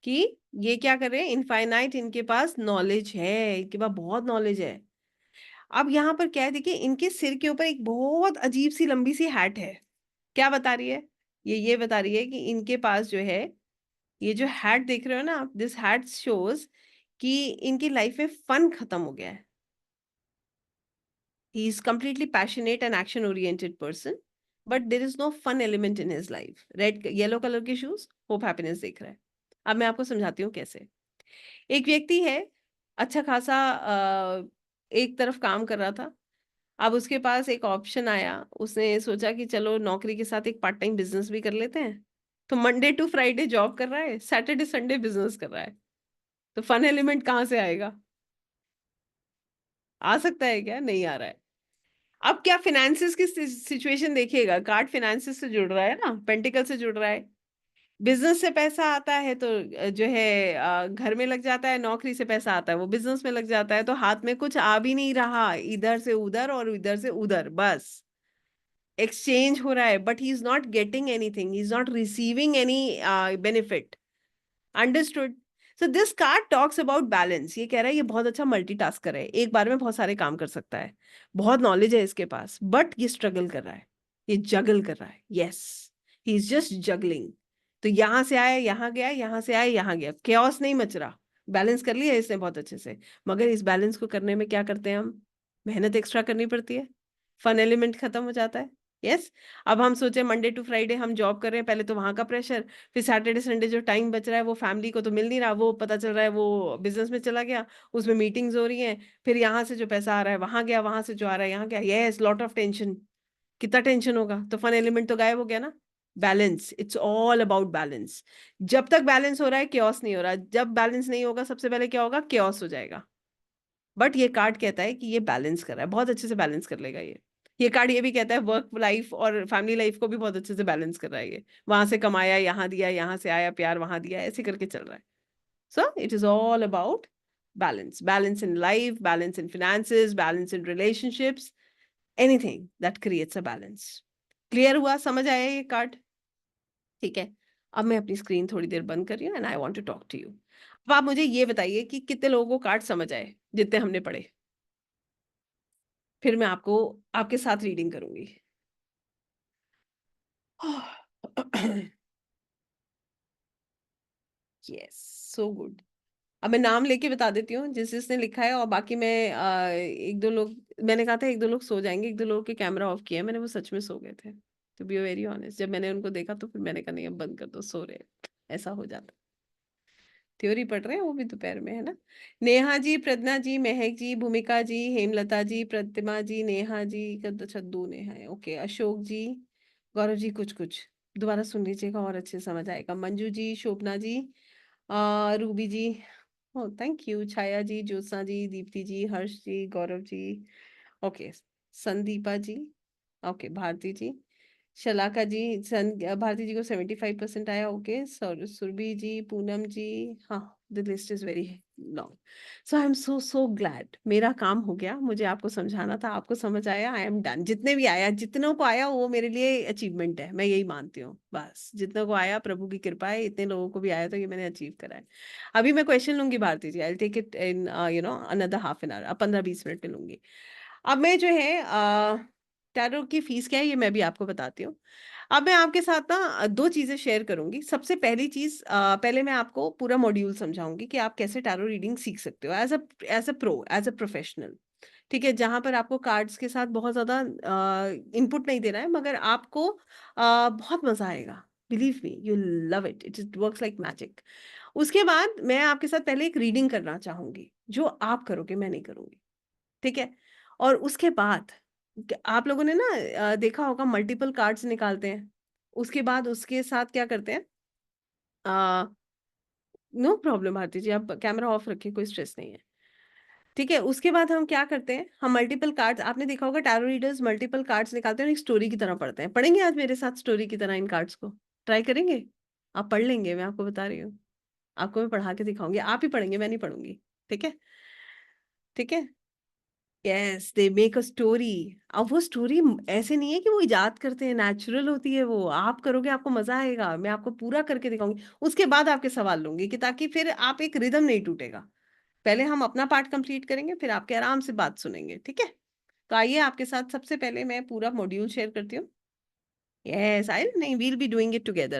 कि ये क्या कर रहे हैं, इनफाइनाइट, इनके पास नॉलेज है, इनके पास बहुत नॉलेज है। अब यहाँ पर क्या है, देखिए इनके सिर के ऊपर एक बहुत अजीब सी लंबी सी हैट है। क्या बता रही है, ये बता रही है कि इनके पास जो है, ये जो हैट देख रहे हो ना आप, दिस हैट शोज कि इनकी लाइफ में फन खत्म हो गया है। He is completely passionate and action oriented person, but there is no fun element in his life. Red yellow colour के शूज, होप हैप्पीनेस देख रहा है। अब मैं आपको समझाती हूँ कैसे। एक व्यक्ति है, अच्छा खासा एक तरफ काम कर रहा था। अब उसके पास एक ऑप्शन आया, उसने सोचा कि चलो नौकरी के साथ एक पार्ट टाइम बिजनेस भी कर लेते हैं। तो मंडे टू फ्राइडे जॉब कर रहा है, सैटरडे संडे बिजनेस कर रहा है। तो फन एलिमेंट कहाँ से आएगा, आ सकता है क्या, नहीं आ रहा है। अब क्या फिनेंसिस की सिचुएशन देखिएगा, कार्ड फिनेंसिस से जुड़ रहा है ना, पेंटिकल से जुड़ रहा है। बिजनेस से पैसा आता है तो जो है घर में लग जाता है, नौकरी से पैसा आता है वो बिजनेस में लग जाता है। तो हाथ में कुछ आ भी नहीं रहा, इधर से उधर और इधर से उधर, बस एक्सचेंज हो रहा है, but he is not getting anything, he is not receiving any benefit. Understood. So this card talks about balance. ये कह रहा है ये बहुत अच्छा मल्टीटास्कर है, एक बार में बहुत सारे काम कर सकता है, बहुत नॉलेज है इसके पास, बट ये स्ट्रगल कर रहा है, ये जगल कर रहा है। Yes, he is just juggling. तो यहां से आया यहाँ गया, यहाँ से आया यहाँ गया, केओस नहीं मच रहा। बैलेंस कर लिया इसने बहुत अच्छे से, मगर इस बैलेंस को करने में क्या करते हैं हम, मेहनत एक्स्ट्रा करनी पड़ती है, फन एलिमेंट खत्म हो जाता है। यस। अब हम सोचे मंडे टू फ्राइडे हम जॉब कर रहे हैं, पहले तो वहां का प्रेशर, फिर सैटरडे संडे जो टाइम बच रहा है वो फैमिली को तो मिल नहीं रहा, वो पता चल रहा है वो बिजनेस में चला गया, उसमें मीटिंग्स हो रही हैं, फिर यहाँ से जो पैसा आ रहा है वहां गया, वहां से जो आ रहा है यहाँ गया। Yes, lot of tension. कितना टेंशन होगा, तो फन एलिमेंट तो गायब हो गया ना। Balance, it's all about balance. जब तक बैलेंस हो रहा है क्योस नहीं हो रहा, जब बैलेंस नहीं होगा सबसे पहले क्या होगा, क्योस हो जाएगा। बट ये कार्ड कहता है कि ये बैलेंस कर रहा है, बहुत अच्छे से बैलेंस कर लेगा ये कार्ड ये भी कहता है वर्क लाइफ और फैमिली लाइफ को भी बहुत अच्छे से बैलेंस कर रहा है ये। वहां से कमाया यहाँ दिया, यहाँ से आया प्यार वहां दिया, ऐसे करके चल रहा है। So it is all about balance, balance in life, balance in finances, balance in relationships, anything that creates a balance. Clear हुआ, समझ आया ये कार्ड, ठीक है। अब मैं अपनी स्क्रीन थोड़ी देर बंद कर रही हूँ and I want to talk to you. अब आप मुझे ये बताइए कि कितने लोगों को कार्ड समझ आए जितने हमने पढ़े, फिर मैं आपको आपके साथ रीडिंग करूंगी। Yes, so good. अब मैं नाम लेके बता देती हूँ जिस जिसने लिखा है, और बाकी मैं एक दो लोग, मैंने कहा था एक दो लोग सो जाएंगे, एक दो लोग के कैमरा ऑफ किया मैंने, वो सच में सो गए थे। टू बी वेरी ऑनेस्ट, जब मैंने उनको देखा तो फिर मैंने कहा नहीं अब बंद कर दो, सो रहे, ऐसा हो जाता। थ्योरी पढ़ रहे हैं वो भी दोपहर में, है ना। नेहा जी, प्रज्ञा जी, महक जी, भूमिका जी, हेमलता जी, प्रतिमा जी, नेहा जी अच्छा 2 नेहा है, ओके, अशोक जी, गौरव जी, कुछ कुछ दोबारा सुन लीजिएगा और अच्छे समझ आएगा। Manju ji, Shobhana ji, Ruby ji, oh thank you, Chhaya ji, Jyotsna ji, Deepti ji, Harsh ji, Gaurav ji, okay, Sandeepa ji, okay, Bharati ji, Shalaka ji, Bharati ji को 75% आया, ओके, सुरभि जी, पूनम जी, हाँ, the list is very long. So I am so so glad, मेरा काम हो गया, मुझे आपको समझाना था, आपको समझ आया, आई एम डन। जितने भी आया, जितनों को आया वो मेरे लिए अचीवमेंट है, मैं यही मानती हूँ, बस जितनों को आया प्रभु की कृपा है, इतने लोगों को भी आया तो ये मैंने अचीव करा है। अभी मैं क्वेश्चन लूंगी Bharati ji, I will take it in another half an hour, अब 15-20 मिनट में लूंगी। अब मैं जो है टैरो की फीस क्या है ये मैं भी आपको बताती हूँ। अब मैं आपके साथ ना 2 चीजें शेयर करूंगी। सबसे पहली चीज, पहले मैं आपको पूरा मॉड्यूल समझाऊंगी कि आप कैसे टैरो रीडिंग सीख सकते हो as a pro, as a professional. ठीक है, जहां पर आपको कार्ड्स के साथ बहुत ज्यादा इनपुट नहीं देना है, मगर आपको बहुत मजा आएगा। Believe me, you love it, it works like magic. उसके बाद मैं आपके साथ पहले एक रीडिंग करना चाहूंगी, जो आप करोगे, मैं नहीं करूंगी, ठीक है। और उसके बाद आप लोगों ने ना देखा होगा मल्टीपल कार्ड्स निकालते हैं, उसके बाद उसके साथ क्या करते हैं, नो प्रॉब्लम आरती जी, आप कैमरा ऑफ रखिए, कोई स्ट्रेस नहीं है। ठीक है, उसके बाद हम क्या करते हैं, हम मल्टीपल कार्ड्स, आपने देखा होगा टैरो रीडर्स मल्टीपल कार्ड्स निकालते हैं और एक स्टोरी की तरह पढ़ते हैं। पढ़ेंगे आज मेरे साथ स्टोरी की तरह इन कार्ड्स को? ट्राई करेंगे? आप पढ़ लेंगे, मैं आपको बता रही हूँ। आपको मैं पढ़ा के दिखाऊंगी, आप ही पढ़ेंगे, मैं नहीं पढ़ूंगी। ठीक है? ठीक है। Yes, they make a story. अब वो स्टोरी ऐसे नहीं है कि वो इजाद करते हैं, नेचुरल होती है वो। आप करोगे, आपको मजा आएगा, मैं आपको पूरा करके दिखाऊंगी। उसके बाद आपके सवाल लूंगी कि ताकि फिर आप एक रिदम नहीं टूटेगा। पहले हम अपना पार्ट कंप्लीट करेंगे, फिर आपके आराम से बात सुनेंगे। ठीक है? तो आइए, आपके साथ सबसे पहले मैं पूरा मॉड्यूल शेयर करती हूँ। यस, आई नहीं, will be doing it together.